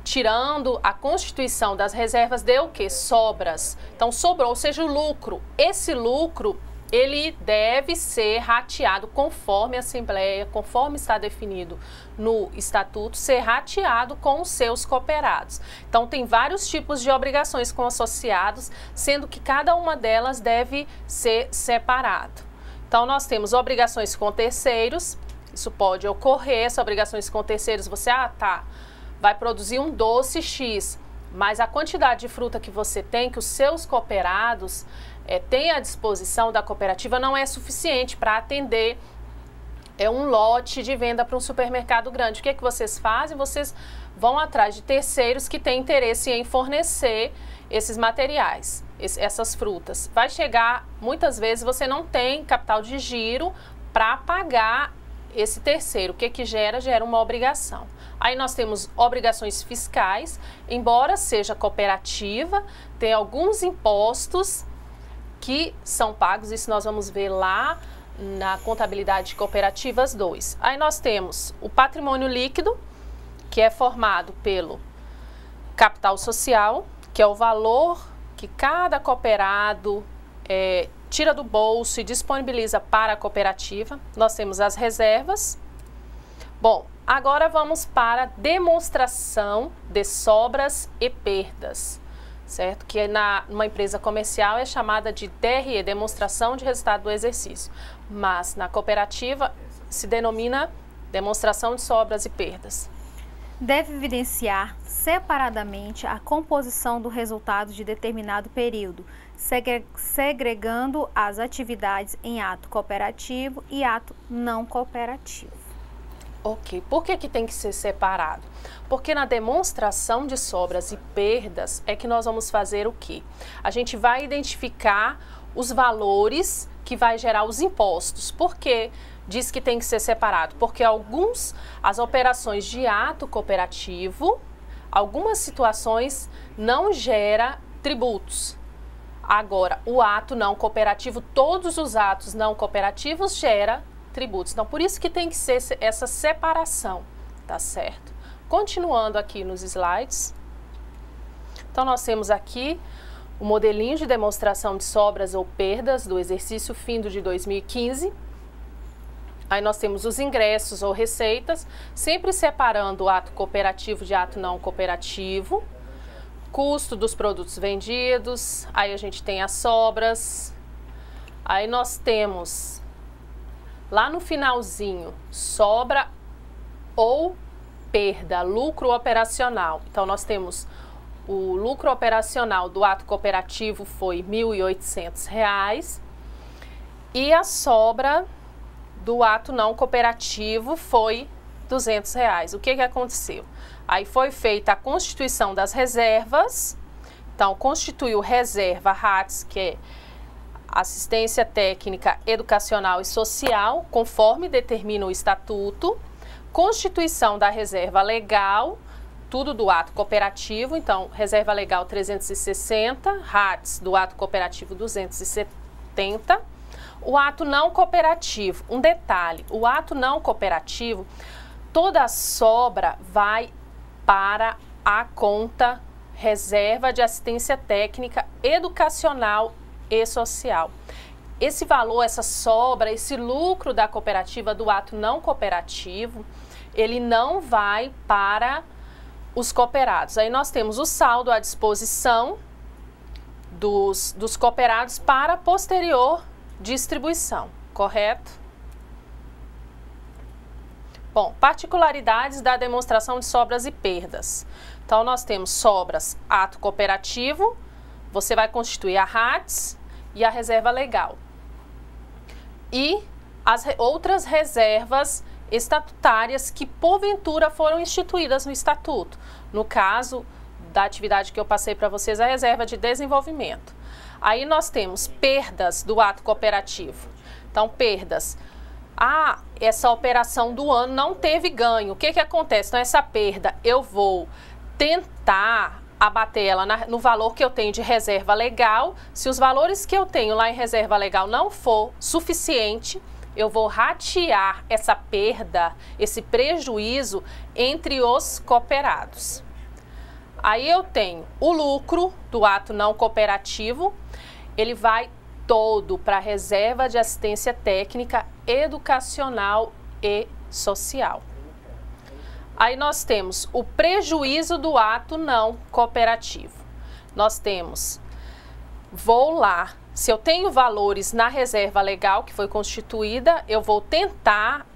Tirando a constituição das reservas, deu o quê? Sobras. Então, sobrou, ou seja, o lucro. Esse lucro, ele deve ser rateado conforme a Assembleia, conforme está definido no Estatuto, ser rateado com os seus cooperados. Então, tem vários tipos de obrigações com associados, sendo que cada uma delas deve ser separado. Então, nós temos obrigações com terceiros, isso pode ocorrer, essas obrigações com terceiros, você, vai produzir um doce X, mas a quantidade de fruta que você tem, que os seus cooperados tem à disposição da cooperativa, não é suficiente para atender um lote de venda para um supermercado grande. O que vocês fazem? Vocês vão atrás de terceiros que têm interesse em fornecer esses materiais, essas frutas. Vai chegar, muitas vezes, você não tem capital de giro para pagar esse terceiro. O que gera? Gera uma obrigação. Aí nós temos obrigações fiscais, embora seja cooperativa, tem alguns impostos que são pagos, isso nós vamos ver lá na contabilidade de cooperativas 2. Aí nós temos o patrimônio líquido, que é formado pelo capital social, que é o valor que cada cooperado tira do bolso e disponibiliza para a cooperativa. Nós temos as reservas. Bom, agora vamos para a demonstração de sobras e perdas, certo? Que numa empresa comercial é chamada de DRE, demonstração de resultado do exercício, mas na cooperativa se denomina demonstração de sobras e perdas. Deve evidenciar separadamente a composição do resultado de determinado período, segregando as atividades em ato cooperativo e ato não cooperativo. Ok, por que tem que ser separado? Porque na demonstração de sobras e perdas é que nós vamos fazer o quê? A gente vai identificar os valores que vai gerar os impostos. Por que diz que tem que ser separado? Porque as operações de ato cooperativo, algumas situações não gera tributos. Agora, o ato não cooperativo, todos os atos não cooperativos geram tributos. Então, por isso que tem que ser essa separação, tá certo? Continuando aqui nos slides. Então, nós temos aqui o modelinho de demonstração de sobras ou perdas do exercício findo de 2015. Aí nós temos os ingressos ou receitas, sempre separando o ato cooperativo de ato não cooperativo, custo dos produtos vendidos, aí a gente tem as sobras, aí nós temos lá no finalzinho sobra ou perda, lucro operacional. Então nós temos o lucro operacional do ato cooperativo foi R$ 1.800 e a sobra do ato não cooperativo foi R$ 200. O que aconteceu? Aí foi feita a constituição das reservas. Então, constituiu reserva RATS, que é assistência técnica, educacional e social, conforme determina o estatuto. Constituição da reserva legal, tudo do ato cooperativo. Então, reserva legal 360, RATS do ato cooperativo 270. O ato não cooperativo, um detalhe, o ato não cooperativo, toda a sobra vai para a conta reserva de assistência técnica, educacional e social. Esse valor, essa sobra, esse lucro da cooperativa do ato não cooperativo, ele não vai para os cooperados. Aí nós temos o saldo à disposição dos cooperados para posterior distribuição, correto? Bom, particularidades da demonstração de sobras e perdas. Então, nós temos sobras, ato cooperativo, você vai constituir a RATS e a reserva legal. E as outras reservas estatutárias que, porventura, foram instituídas no estatuto. No caso da atividade que eu passei para vocês, a reserva de desenvolvimento. Aí nós temos perdas do ato cooperativo. Então, perdas. Essa operação do ano não teve ganho. O que acontece? Então, essa perda, eu vou tentar abater ela no valor que eu tenho de reserva legal. Se os valores que eu tenho lá em reserva legal não for suficiente, eu vou ratear essa perda, esse prejuízo entre os cooperados. Aí eu tenho o lucro do ato não cooperativo, ele vai todo para a reserva de assistência técnica, educacional e social. Aí nós temos o prejuízo do ato não cooperativo. Nós temos, vou lá, se eu tenho valores na reserva legal que foi constituída, eu vou tentar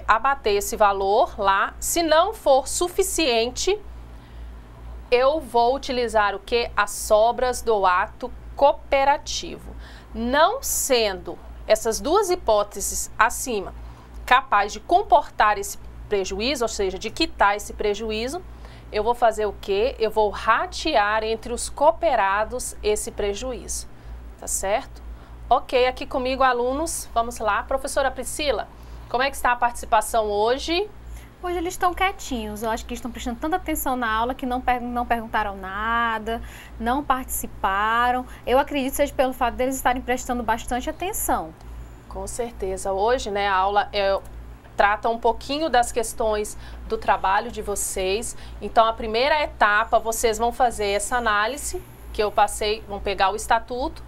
abater esse valor lá. Se não for suficiente, eu vou utilizar o que? As sobras do ato cooperativo. Não sendo essas duas hipóteses acima capaz de comportar esse prejuízo, ou seja, de quitar esse prejuízo, eu vou fazer o quê? Eu vou ratear entre os cooperados esse prejuízo. Tá certo? Ok, aqui comigo, alunos. Vamos lá. Professora Priscila, como é que está a participação hoje? Hoje eles estão quietinhos, eu acho que estão prestando tanta atenção na aula que não perguntaram nada, não participaram. Eu acredito que seja pelo fato deles estarem prestando bastante atenção. Com certeza. Hoje, né, a aula trata um pouquinho das questões do trabalho de vocês. Então, a primeira etapa, vocês vão fazer essa análise que eu passei, vão pegar o estatuto.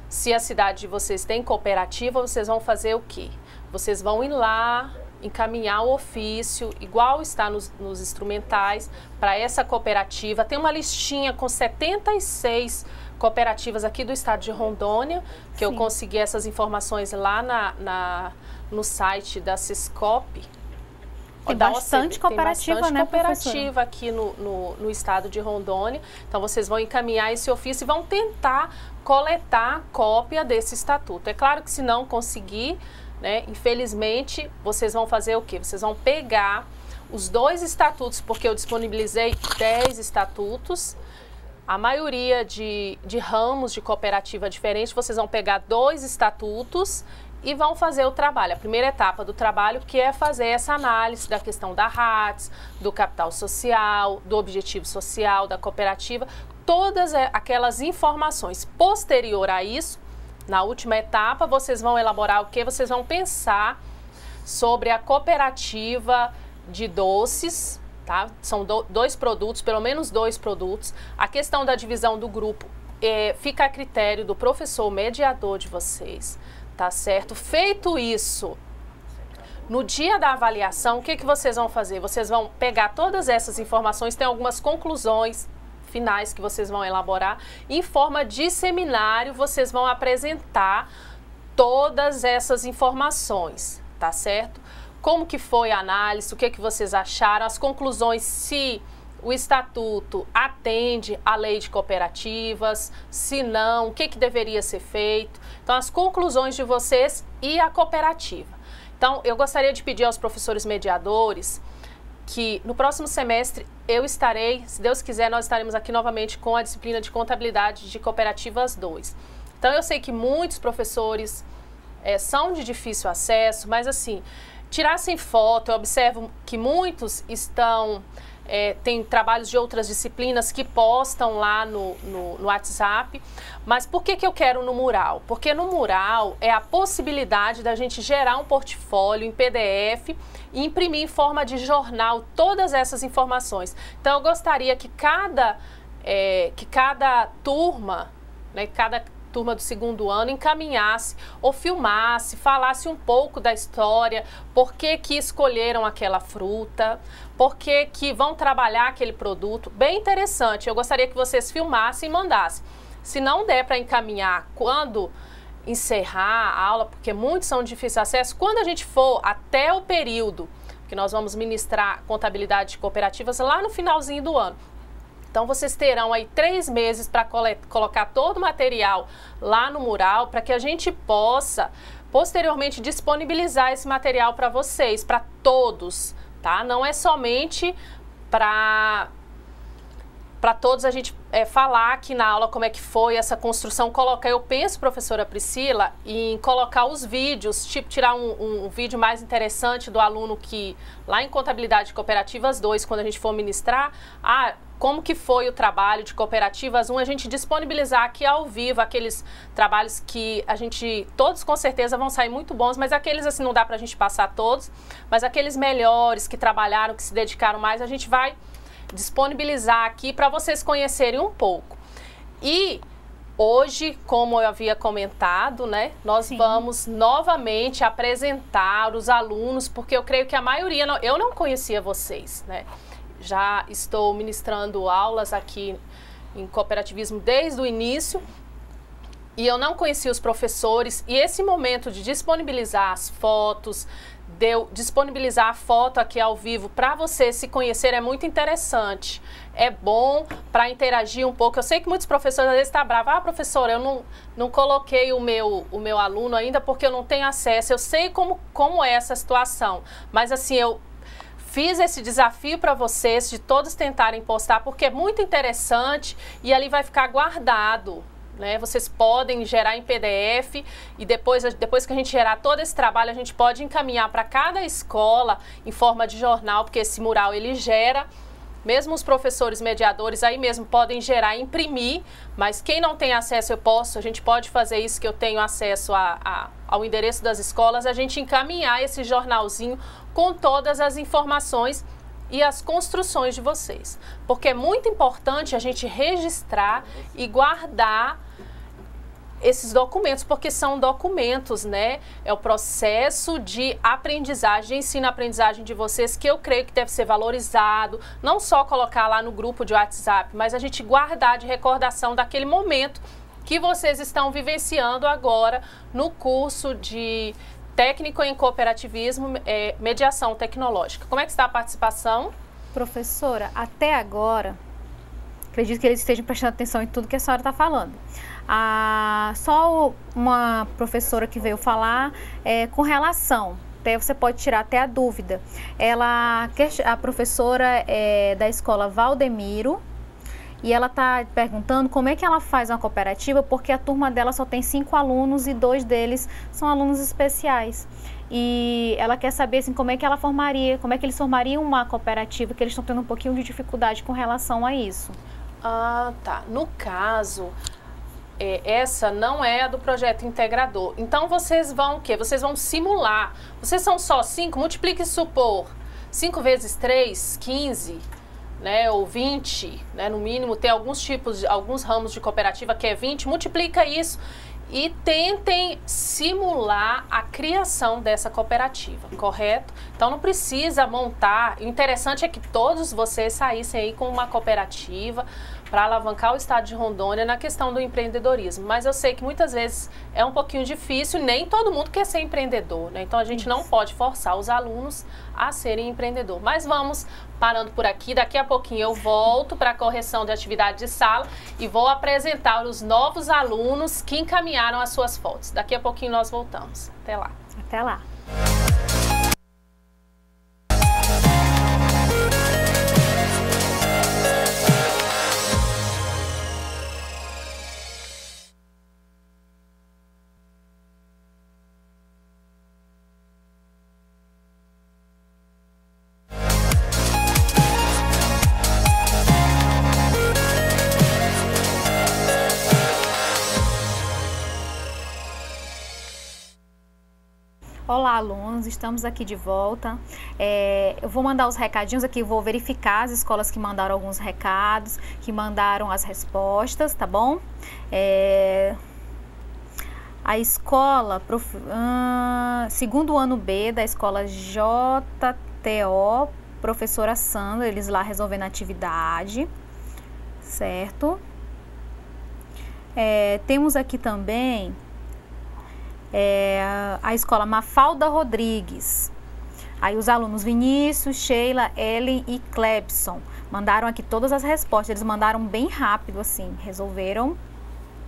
Se a cidade de vocês tem cooperativa, vocês vão fazer o quê? Vocês vão ir lá, encaminhar o ofício, igual está nos instrumentais, para essa cooperativa. Tem uma listinha com 76 cooperativas aqui do estado de Rondônia, que Sim. Eu consegui essas informações lá no site da Sescop. Tem bastante cooperativa, tem bastante né, cooperativa aqui no estado de Rondônia. Então, vocês vão encaminhar esse ofício e vão tentar coletar cópia desse estatuto. É claro que se não conseguir, né, infelizmente, vocês vão fazer o quê? Vocês vão pegar os 2 estatutos, porque eu disponibilizei 10 estatutos, a maioria de ramos de cooperativa diferente, vocês vão pegar 2 estatutos e vão fazer o trabalho. A primeira etapa do trabalho, que é fazer essa análise da questão da RATS, do capital social, do objetivo social, da cooperativa, todas aquelas informações. Posterior a isso, na última etapa, vocês vão elaborar o quê? Vocês vão pensar sobre a cooperativa de doces, tá? São dois produtos, pelo menos 2 produtos. A questão da divisão do grupo fica a critério do professor mediador de vocês, tá certo? Feito isso, no dia da avaliação, o que vocês vão fazer? Vocês vão pegar todas essas informações, tem algumas conclusões finais que vocês vão elaborar. Em forma de seminário, vocês vão apresentar todas essas informações, tá certo? Como que foi a análise, o que vocês acharam, as conclusões, se o estatuto atende à lei de cooperativas, se não, o que deveria ser feito. Então, as conclusões de vocês e a cooperativa. Então, eu gostaria de pedir aos professores mediadores que no próximo semestre eu estarei, se Deus quiser, nós estaremos aqui novamente com a disciplina de contabilidade de cooperativas 2. Então, eu sei que muitos professores são de difícil acesso, mas assim, tirassem foto, eu observo que muitos tem trabalhos de outras disciplinas que postam lá no WhatsApp. Mas por que eu quero no mural? Porque no mural é a possibilidade da gente gerar um portfólio em PDF e imprimir em forma de jornal todas essas informações. Então eu gostaria que cada turma, né, cada turma do segundo ano encaminhasse ou filmasse, falasse um pouco da história, por que escolheram aquela fruta, por que vão trabalhar aquele produto. Bem interessante, eu gostaria que vocês filmassem e mandassem. Se não der para encaminhar quando encerrar a aula, porque muitos são de difícil acesso, quando a gente for até o período que nós vamos ministrar contabilidade de cooperativas lá no finalzinho do ano. Então, vocês terão aí 3 meses para colocar todo o material lá no mural, para que a gente possa, posteriormente, disponibilizar esse material para vocês, para todos, tá? Não é somente para todos a gente falar aqui na aula como é que foi essa construção, eu penso, professora Priscila, em colocar os vídeos, tipo tirar um vídeo mais interessante do aluno que, lá em Contabilidade de Cooperativas 2, quando a gente for ministrar, como que foi o trabalho de Cooperativas 1, a gente disponibilizar aqui ao vivo aqueles trabalhos que todos com certeza vão sair muito bons, mas aqueles assim não dá pra gente passar todos, mas aqueles melhores que trabalharam, que se dedicaram mais, a gente vai disponibilizar aqui para vocês conhecerem um pouco. E hoje, como eu havia comentado, né, nós vamos novamente apresentar os alunos, porque eu creio que a maioria, eu não conhecia vocês, né? Já estou ministrando aulas aqui em cooperativismo desde o início e eu não conhecia os professores, e esse momento de disponibilizar as fotos, disponibilizar a foto aqui ao vivo para vocês se conhecerem é muito interessante. É bom para interagir um pouco. Eu sei que muitos professores às vezes estão bravos. Professora, eu não coloquei o meu aluno ainda porque eu não tenho acesso. Eu sei como é essa situação, mas assim, eu fiz esse desafio para vocês de todos tentarem postar, porque é muito interessante e ali vai ficar guardado, né? Vocês podem gerar em PDF e depois que a gente gerar todo esse trabalho, a gente pode encaminhar para cada escola em forma de jornal, porque esse mural ele gera, mesmo os professores mediadores aí mesmo podem gerar e imprimir, mas quem não tem acesso a gente pode fazer isso, que eu tenho acesso ao endereço das escolas, a gente encaminhar esse jornalzinho com todas as informações e as construções de vocês. Porque é muito importante a gente registrar e guardar esses documentos, porque são documentos, né? É o processo de aprendizagem, de ensino-aprendizagem de vocês, que eu creio que deve ser valorizado, não só colocar lá no grupo de WhatsApp, mas a gente guardar de recordação daquele momento que vocês estão vivenciando agora no curso de técnico em cooperativismo, mediação tecnológica. Como é que está a participação? Professora, até agora, acredito que eles estejam prestando atenção em tudo que a senhora está falando. Só uma professora que veio falar com relação, até você pode tirar até a dúvida. A professora é da escola Valdemiro, e ela está perguntando como é que ela faz uma cooperativa, porque a turma dela só tem 5 alunos e 2 deles são alunos especiais. E ela quer saber assim, como é que eles formariam uma cooperativa, que eles estão tendo um pouquinho de dificuldade com relação a isso. Tá. No caso, essa não é a do projeto integrador. Então vocês vão o quê? Vocês vão simular. Vocês são só 5, multiplique, supor, 5 vezes 3, 15, né, ou 20, né, no mínimo, tem alguns ramos de cooperativa que é 20, multiplica isso e tentem simular a criação dessa cooperativa, correto? Então não precisa montar, o interessante é que todos vocês saíssem aí com uma cooperativa para alavancar o estado de Rondônia na questão do empreendedorismo, mas eu sei que muitas vezes é um pouquinho difícil, nem todo mundo quer ser empreendedor, né? Então a gente não pode forçar os alunos a serem empreendedor. Mas vamos parando por aqui, daqui a pouquinho eu volto para a correção de atividade de sala e vou apresentar os novos alunos que encaminharam as suas fotos. Daqui a pouquinho nós voltamos. Até lá. Até lá. Olá, alunos, estamos aqui de volta. Eu vou mandar os recadinhos aqui, vou verificar as escolas que mandaram alguns recados, que mandaram as respostas, tá bom? A escola, segundo ano B da escola JTO, professora Sandra, eles lá resolvendo a atividade, certo? Temos aqui também a escola Mafalda Rodrigues. Aí os alunos Vinícius, Sheila, Ellen e Clebson mandaram aqui todas as respostas. Eles mandaram bem rápido, assim, resolveram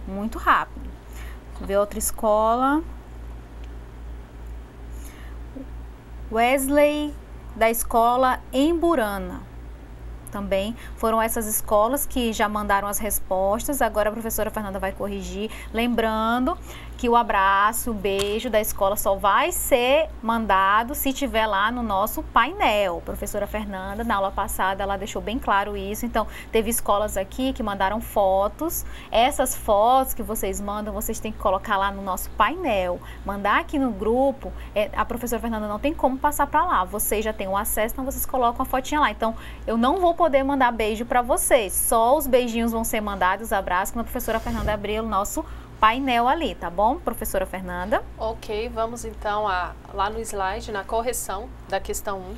muito rápido. Vamos ver outra escola. Wesley, da escola Emburana. Também foram essas escolas que já mandaram as respostas. Agora a professora Fernanda vai corrigir. Lembrando que o abraço, o beijo da escola só vai ser mandado se tiver lá no nosso painel. A professora Fernanda, na aula passada, ela deixou bem claro isso. Então, teve escolas aqui que mandaram fotos. Essas fotos que vocês mandam, vocês têm que colocar lá no nosso painel. Mandar aqui no grupo, a professora Fernanda não tem como passar para lá. Vocês já têm o acesso, então vocês colocam a fotinha lá. Então, eu não vou poder mandar beijo para vocês. Só os beijinhos vão ser mandados, os abraços, quando a professora Fernanda abrir o nosso painel ali, tá bom, professora Fernanda? Ok, vamos então lá no slide, na correção da questão 1.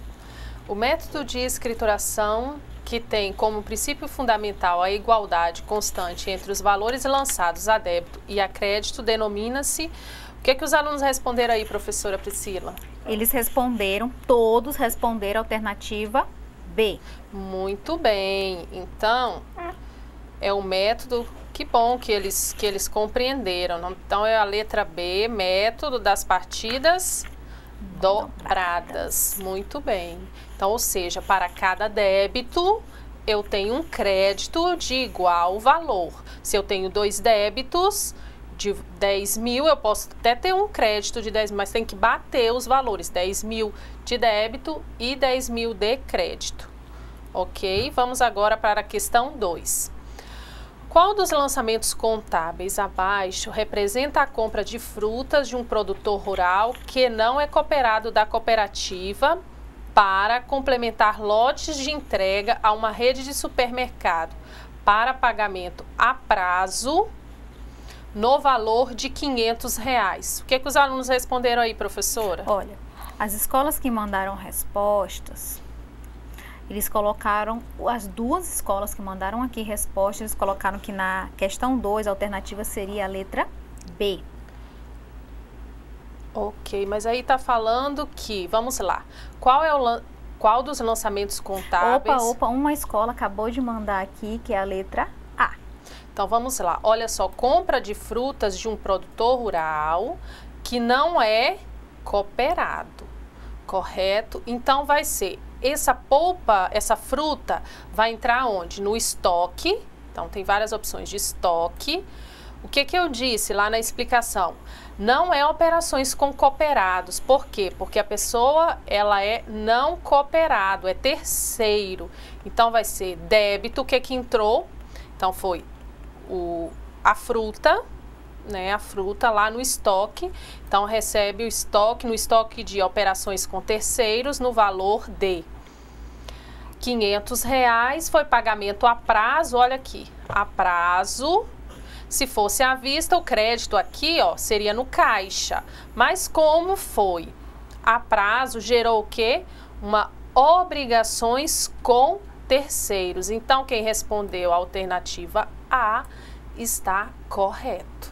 O método de escrituração, que tem como princípio fundamental a igualdade constante entre os valores lançados a débito e a crédito, denomina-se... O que os alunos responderam aí, professora Priscila? Eles responderam, todos responderam a alternativa B. Muito bem, então é o método... Que bom que eles compreenderam. Então, é a letra B, método das partidas dobradas. Muito bem. Então, ou seja, para cada débito, eu tenho um crédito de igual valor. Se eu tenho 2 débitos de 10 mil, eu posso até ter um crédito de 10 mil, mas tem que bater os valores. 10 mil de débito e 10 mil de crédito. Ok? Vamos agora para a questão 2. Qual dos lançamentos contábeis abaixo representa a compra de frutas de um produtor rural que não é cooperado da cooperativa para complementar lotes de entrega a uma rede de supermercado para pagamento a prazo no valor de R$500? O que os alunos responderam aí, professora? Olha, as escolas que mandaram respostas... Eles colocaram, as 2 escolas que mandaram aqui respostas, eles colocaram que na questão 2, a alternativa seria a letra B. Ok, mas aí está falando que, vamos lá, qual dos lançamentos contábeis... Opa, uma escola acabou de mandar aqui, que é a letra A. Então vamos lá, olha só, compra de frutas de um produtor rural que não é cooperado, correto? Então vai ser... Essa fruta vai entrar onde? No estoque. Então, tem várias opções de estoque. O que eu disse lá na explicação? Não é operações com cooperados. Por quê? Porque a pessoa, ela é não cooperado, é terceiro. Então, vai ser débito, o que entrou? Então, foi a fruta, né, a fruta lá no estoque. Então, recebe o estoque, no estoque de operações com terceiros, no valor de. R$500 foi pagamento a prazo, olha aqui, a prazo. Se fosse à vista, o crédito aqui, ó, seria no caixa. Mas como foi a prazo, gerou o quê? Obrigações com terceiros. Então, quem respondeu a alternativa A está correto,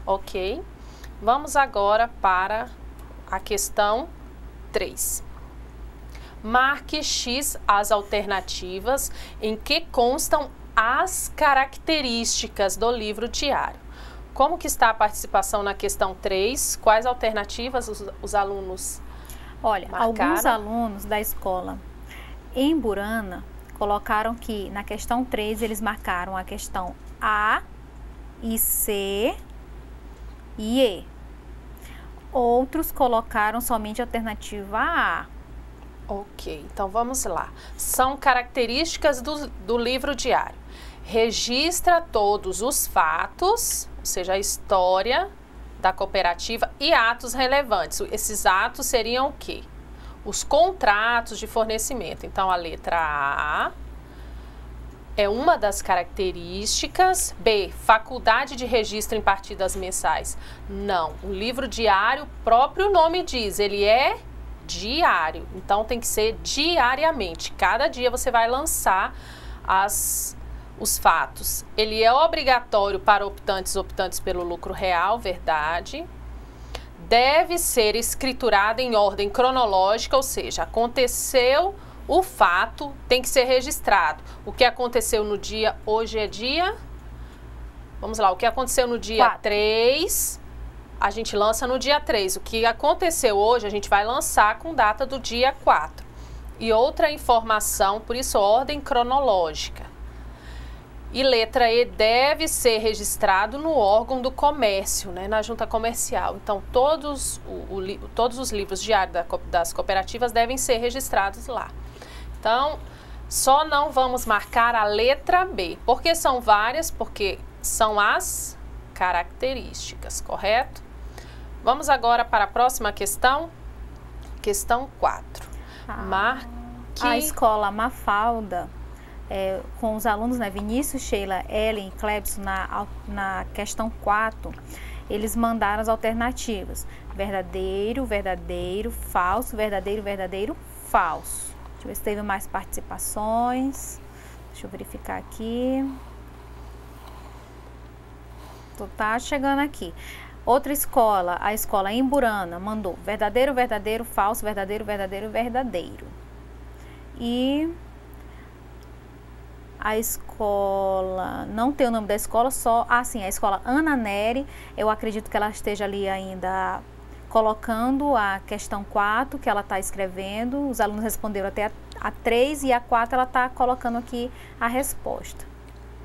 ok? Vamos agora para a questão 3. Marque X as alternativas em que constam as características do livro diário. Como que está a participação na questão 3? Quais alternativas os alunos marcaram? Alguns alunos da escola em Burana colocaram que na questão 3 eles marcaram a questão A e C e E. Outros colocaram somente a alternativa A. Ok, então vamos lá. São características do livro diário. Registra todos os fatos, ou seja, a história da cooperativa e atos relevantes. Esses atos seriam o quê? Os contratos de fornecimento. Então, a letra A é uma das características. B, faculdade de registro em partidas mensais. Não, o livro diário, o próprio nome diz, ele é diário. Então, tem que ser diariamente. Cada dia você vai lançar os fatos. Ele é obrigatório para optantes pelo lucro real, verdade. Deve ser escriturado em ordem cronológica, ou seja, aconteceu o fato, tem que ser registrado. O que aconteceu no dia, hoje é dia... Vamos lá, o que aconteceu no dia 3, a gente lança no dia 3. O que aconteceu hoje, a gente vai lançar com data do dia 4. E outra informação, por isso, ordem cronológica. E letra E, deve ser registrado no órgão do comércio, né, na junta comercial. Então, todos os livros diários das cooperativas devem ser registrados lá. Então, só não vamos marcar a letra B, porque são várias, porque são as características, correto? Vamos agora para a próxima questão, questão 4. Marque... A escola Mafalda, com os alunos, né, Vinícius, Sheila, Ellen e Clebson, na questão 4, eles mandaram as alternativas. Verdadeiro, verdadeiro, falso, verdadeiro, verdadeiro, falso. Deixa eu ver se teve mais participações. Deixa eu verificar aqui. Tá chegando aqui. Outra escola, a escola Emburana, mandou verdadeiro, verdadeiro, falso, verdadeiro, verdadeiro, verdadeiro. E a escola, não tem o nome da escola, só, sim, a escola Ana Nery, eu acredito que ela esteja ali ainda colocando a questão 4, que ela está escrevendo. Os alunos responderam até a 3 e a 4 ela está colocando aqui a resposta.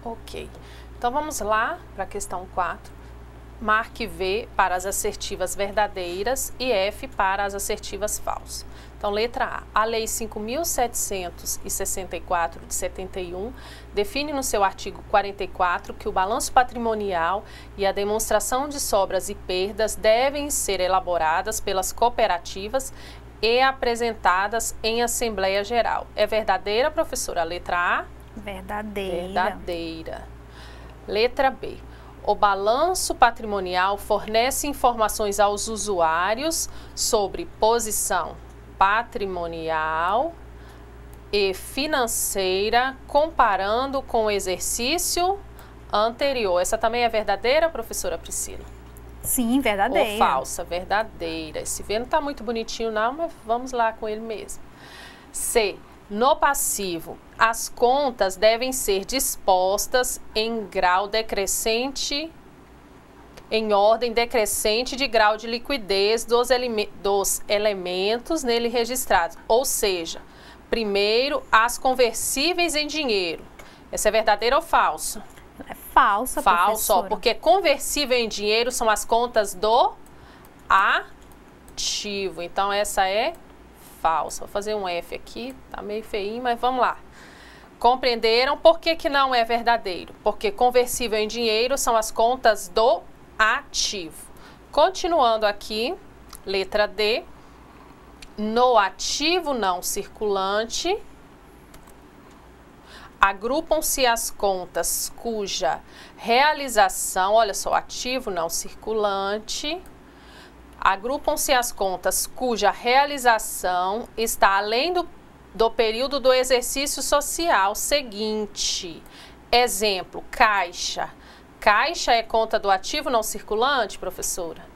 Ok, então vamos lá para a questão 4. Marque V para as assertivas verdadeiras e F para as assertivas falsas. Então, letra A. A Lei 5.764 de 71 define no seu artigo 44 que o balanço patrimonial e a demonstração de sobras e perdas devem ser elaboradas pelas cooperativas e apresentadas em Assembleia Geral. É verdadeira, professora? Letra A? Verdadeira. Verdadeira. Letra B. O balanço patrimonial fornece informações aos usuários sobre posição patrimonial e financeira, comparando com o exercício anterior. Essa também é verdadeira, professora Priscila? Sim, verdadeira. Ou falsa? Verdadeira. Esse V não está muito bonitinho não, mas vamos lá com ele mesmo. C. No passivo, as contas devem ser dispostas em grau decrescente, em ordem decrescente de grau de liquidez dos elementos nele registrados. Ou seja, primeiro, as conversíveis em dinheiro. Essa é verdadeira ou falsa? É falsa, falsa, ó, porque conversível em dinheiro são as contas do ativo. Então, essa é falsa. Vou fazer um F aqui, tá meio feinho, mas vamos lá. Compreenderam por que não é verdadeiro? Porque conversível em dinheiro são as contas do ativo. Continuando aqui, letra D. No ativo não circulante, agrupam-se as contas cuja realização, olha só, ativo não circulante, agrupam-se as contas cuja realização está além do período do exercício social seguinte. Exemplo, caixa. Caixa é conta do ativo não circulante, professora?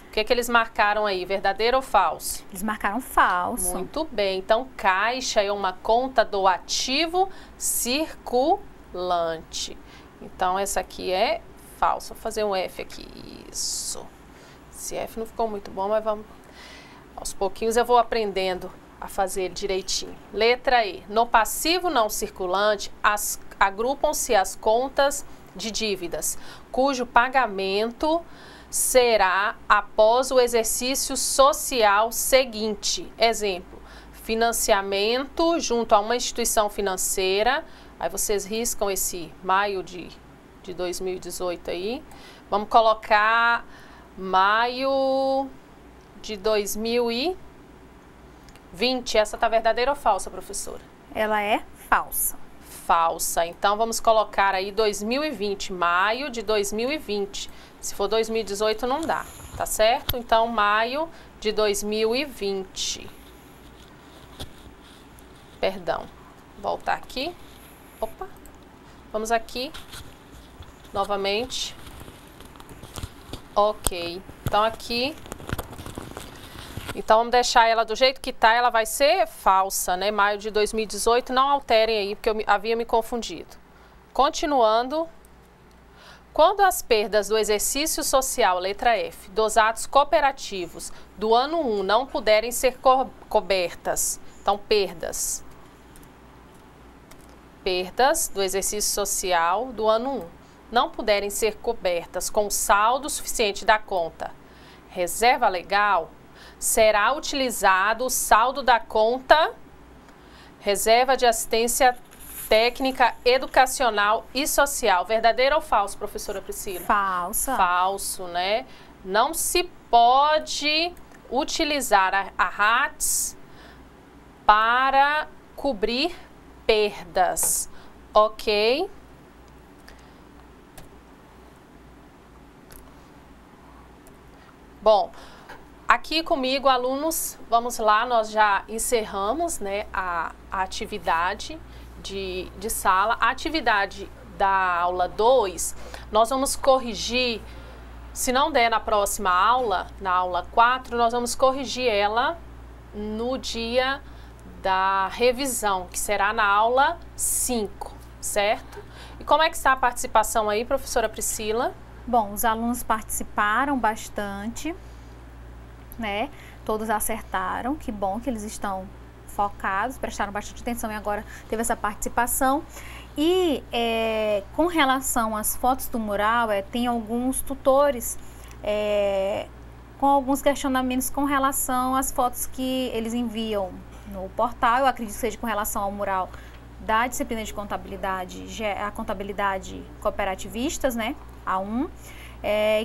O que eles marcaram aí, verdadeiro ou falso? Eles marcaram falso. Muito bem, então caixa é uma conta do ativo circulante. Então essa aqui é falsa. Vou fazer um F aqui, isso. Esse F não ficou muito bom, mas vamos... Aos pouquinhos eu vou aprendendo a fazer direitinho. Letra E. No passivo não circulante, agrupam-se as contas de dívidas, cujo pagamento será após o exercício social seguinte. Exemplo, financiamento junto a uma instituição financeira. Aí vocês riscam esse maio de 2018 aí. Vamos colocar maio de 2020. Essa tá verdadeira ou falsa, professora? Ela é falsa. Falsa. Então vamos colocar aí 2020, maio de 2020. Se for 2018 não dá, tá certo? Então maio de 2020. Perdão. Voltar aqui. Opa. Vamos aqui. Novamente. Ok. Então aqui. Então vamos deixar ela do jeito que tá, ela vai ser falsa, né? Maio de 2018, não alterem aí, porque eu havia me confundido. Continuando. Quando as perdas do exercício social, letra F, dos atos cooperativos do ano 1 não puderem ser cobertas, então perdas do exercício social do ano 1 não puderem ser cobertas com saldo suficiente da conta reserva legal, será utilizado o saldo da conta reserva de assistência técnica, educacional e social. Verdadeiro ou falso, professora Priscila? Falsa. Falso, né? Não se pode utilizar a RATS para cobrir perdas, ok? Bom, aqui comigo, alunos, vamos lá, nós já encerramos, né, a atividade de sala. A atividade da aula 2, nós vamos corrigir, se não der na próxima aula, na aula 4, nós vamos corrigir ela no dia da revisão, que será na aula 5, certo? E como é que está a participação aí, professora Priscila? Bom, os alunos participaram bastante, né? Todos acertaram, que bom que eles estão focados, prestaram bastante atenção e agora teve essa participação. E com relação às fotos do mural, tem alguns tutores com alguns questionamentos com relação às fotos que eles enviam no portal. Eu acredito que seja com relação ao mural da disciplina de contabilidade, a contabilidade cooperativistas, né, A1,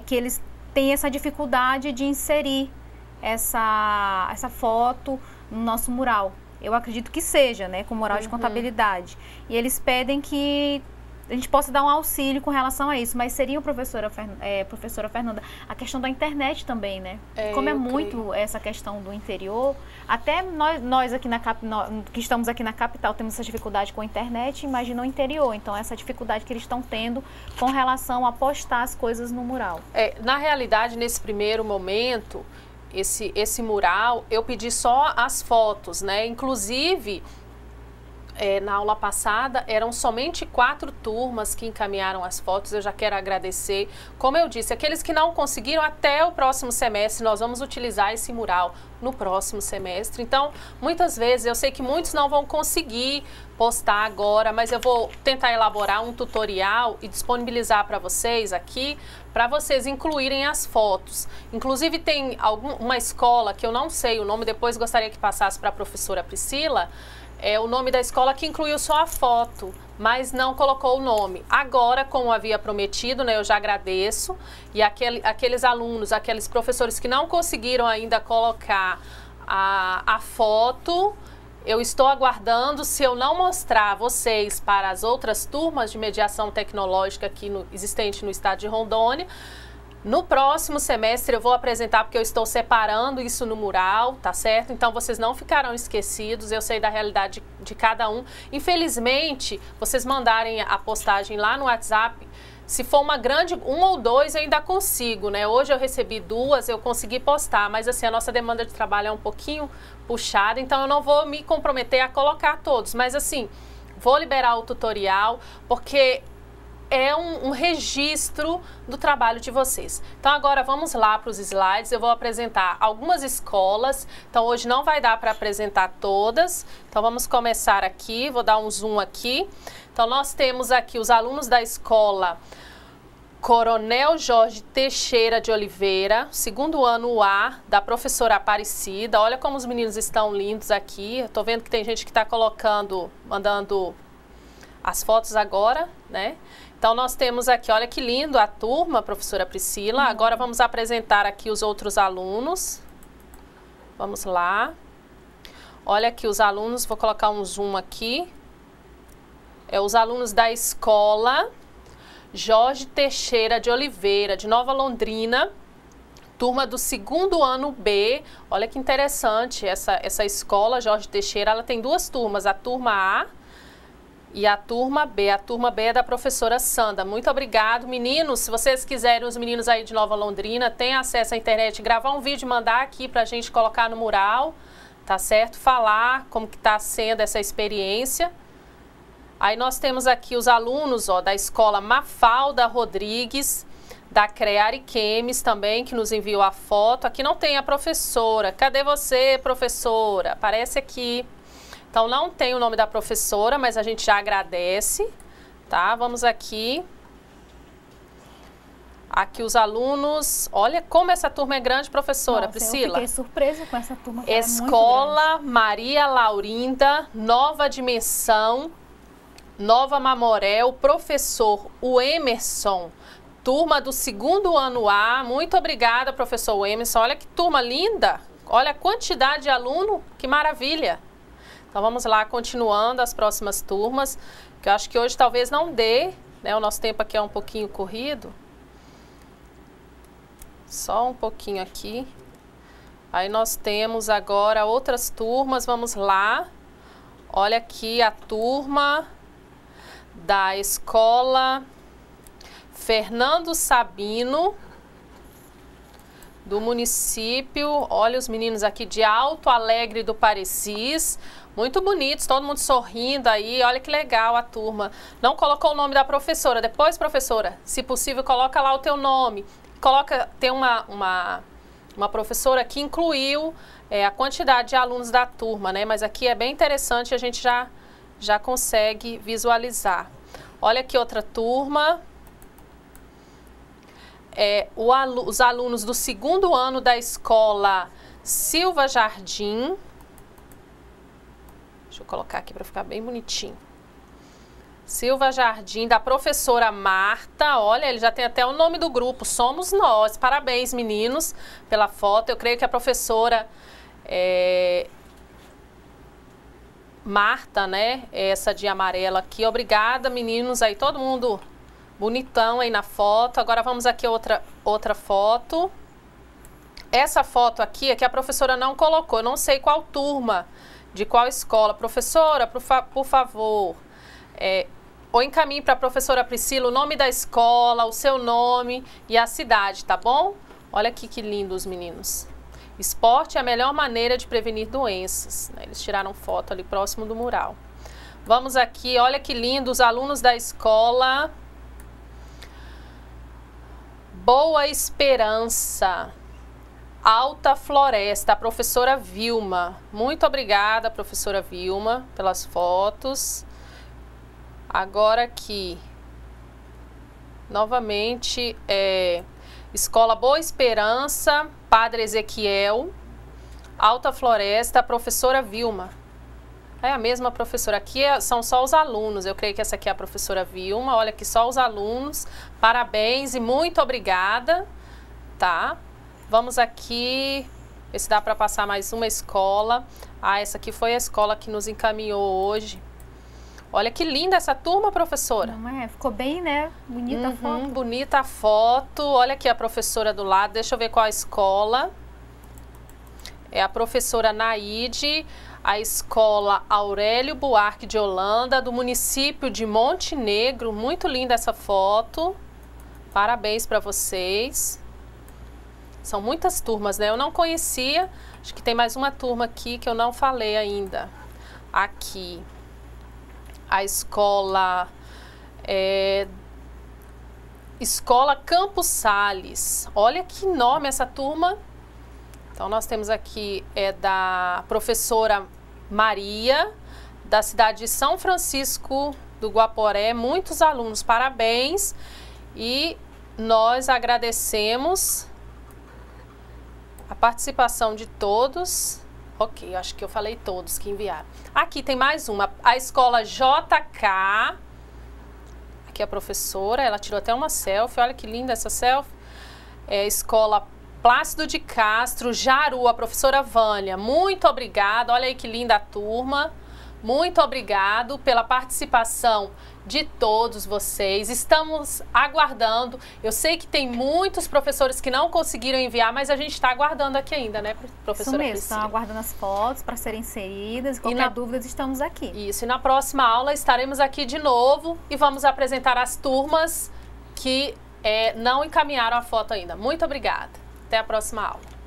que eles têm essa dificuldade de inserir essa foto no nosso mural. Eu acredito que seja, né, com mural de contabilidade. E eles pedem que a gente possa dar um auxílio com relação a isso. Mas seria, professora Fernanda, a questão da internet também, né? Como é muito essa questão do interior, até nós aqui que estamos aqui na capital temos essa dificuldade com a internet, imagina o interior. Então, essa dificuldade que eles estão tendo com relação a postar as coisas no mural. Na realidade, nesse primeiro momento, esse mural, eu pedi só as fotos, né? Inclusive, na aula passada, eram somente 4 turmas que encaminharam as fotos. Eu já quero agradecer. Como eu disse, aqueles que não conseguiram, até o próximo semestre, nós vamos utilizar esse mural no próximo semestre. Então, muitas vezes, eu sei que muitos não vão conseguir postar agora, mas eu vou tentar elaborar um tutorial e disponibilizar para vocês aqui, para vocês incluírem as fotos. Inclusive, tem uma escola que eu não sei o nome, depois gostaria que passasse para a professora Priscila, o nome da escola que incluiu só a foto, mas não colocou o nome. Agora, como havia prometido, né, eu já agradeço. E aqueles alunos, aqueles professores que não conseguiram ainda colocar a foto, Eu estou aguardando, se eu não mostrar vocês para as outras turmas de mediação tecnológica aqui existente no estado de Rondônia, no próximo semestre eu vou apresentar, porque eu estou separando isso no mural, tá certo? Então vocês não ficarão esquecidos, eu sei da realidade de cada um. Infelizmente, vocês mandarem a postagem lá no WhatsApp, se for um ou dois eu ainda consigo, né? Hoje eu recebi 2, eu consegui postar, mas assim, a nossa demanda de trabalho é um pouquinho puxada, então eu não vou me comprometer a colocar todos, mas assim, vou liberar o tutorial, porque é um registro do trabalho de vocês. Então agora vamos lá para os slides, eu vou apresentar algumas escolas, então hoje não vai dar para apresentar todas, então vamos começar aqui, vou dar um zoom aqui. Então nós temos aqui os alunos da escola Coronel Jorge Teixeira de Oliveira, segundo ano A, da professora Aparecida. Olha como os meninos estão lindos aqui, eu tô vendo que tem gente que está mandando as fotos agora, né? Então, nós temos aqui, olha que lindo a turma, professora Priscila. Agora, vamos apresentar aqui os outros alunos. Vamos lá. Olha aqui os alunos, vou colocar um zoom aqui. Os alunos da escola Jorge Teixeira de Oliveira, de Nova Londrina, turma do segundo ano B. Olha que interessante, essa escola Jorge Teixeira, ela tem 2 turmas, a turma A e a turma B. A turma B é da professora Sandra. Muito obrigado, meninos. Se vocês quiserem, os meninos aí de Nova Londrina, têm acesso à internet, gravar um vídeo e mandar aqui pra gente colocar no mural, tá certo? Falar como que tá sendo essa experiência. Aí nós temos aqui os alunos, ó, da escola Mafalda Rodrigues, da CREA Ariquemes também, que nos enviou a foto. Aqui não tem a professora. Cadê você, professora? Aparece aqui. Então, não tem o nome da professora, mas a gente já agradece, tá? Vamos aqui. Aqui os alunos. Olha como essa turma é grande, professora. Nossa, Priscila. Eu fiquei surpresa com essa turma. Escola é muito Maria Laurinda, Nova Dimensão, Nova Mamoré, o professor o Emerson, turma do segundo ano A. Muito obrigada, professor Emerson. Olha que turma linda. Olha a quantidade de aluno, que maravilha. Então vamos lá, continuando as próximas turmas, que eu acho que hoje talvez não dê, né? O nosso tempo aqui é um pouquinho corrido. Só um pouquinho aqui. Aí nós temos agora outras turmas, vamos lá. Olha aqui a turma da escola Fernando Sabino, do município. Olha os meninos aqui de Alto Alegre do Parecis. Muito bonitos, todo mundo sorrindo aí, olha que legal a turma. Não colocou o nome da professora, depois, professora, se possível, coloca lá o teu nome. Tem uma professora que incluiu a quantidade de alunos da turma, né? Mas aqui é bem interessante, a gente já consegue visualizar. Olha aqui outra turma. Os alunos do segundo ano da escola Silva Jardim. Deixa eu colocar aqui para ficar bem bonitinho. Silva Jardim, da professora Marta. Olha, ele já tem até o nome do grupo, Somos Nós. Parabéns, meninos, pela foto. Eu creio que a professora Marta, né? Essa de amarelo aqui. Obrigada, meninos. Aí todo mundo bonitão aí na foto. Agora vamos aqui outra foto. Essa foto aqui é que a professora não colocou. Eu não sei qual turma, de qual escola. Professora, por favor, ou encaminhe para a professora Priscila o nome da escola, o seu nome e a cidade, tá bom? Olha aqui que lindo os meninos. Esporte é a melhor maneira de prevenir doenças. Eles tiraram foto ali próximo do mural. Vamos aqui, olha que lindo os alunos da escola Boa Esperança, Alta Floresta, a professora Vilma. Muito obrigada, professora Vilma, pelas fotos. Agora aqui, novamente, Escola Boa Esperança, Padre Ezequiel, Alta Floresta, a professora Vilma. É a mesma professora. Aqui são só os alunos. Eu creio que essa aqui é a professora Vilma. Olha aqui só os alunos. Parabéns e muito obrigada, tá? Vamos aqui Ver se dá para passar mais uma escola. Ah, essa aqui foi a escola que nos encaminhou hoje. Olha que linda essa turma, professora. Não é? Ficou bem, né? Bonita a foto. Bonita a foto. Olha aqui a professora do lado. Deixa eu ver qual a escola. É a professora Naide, a escola Aurélio Buarque de Holanda, do município de Montenegro. Muito linda essa foto. Parabéns para vocês. São muitas turmas, né? Eu não conhecia. Acho que tem mais uma turma aqui que eu não falei ainda. Aqui. A escola Escola Campos Sales. Olha que nome essa turma. Então nós temos aqui da professora Maria, da cidade de São Francisco do Guaporé. Muitos alunos, parabéns. E nós agradecemos a participação de todos. Ok, acho que eu falei todos que enviaram. Aqui tem mais uma, a escola JK. Aqui a professora, ela tirou até uma selfie, olha que linda essa selfie. É a escola Plácido de Castro, Jaru, a professora Vânia. Muito obrigada, olha aí que linda a turma. Muito obrigado pela participação de todos vocês. Estamos aguardando. Eu sei que tem muitos professores que não conseguiram enviar, mas a gente está aguardando aqui ainda, né, professora? Isso mesmo, Priscila? estão aguardando as fotos para serem inseridas. Qualquer dúvida, estamos aqui. Isso, e na próxima aula estaremos aqui de novo e vamos apresentar as turmas que não encaminharam a foto ainda. Muito obrigada. Até a próxima aula.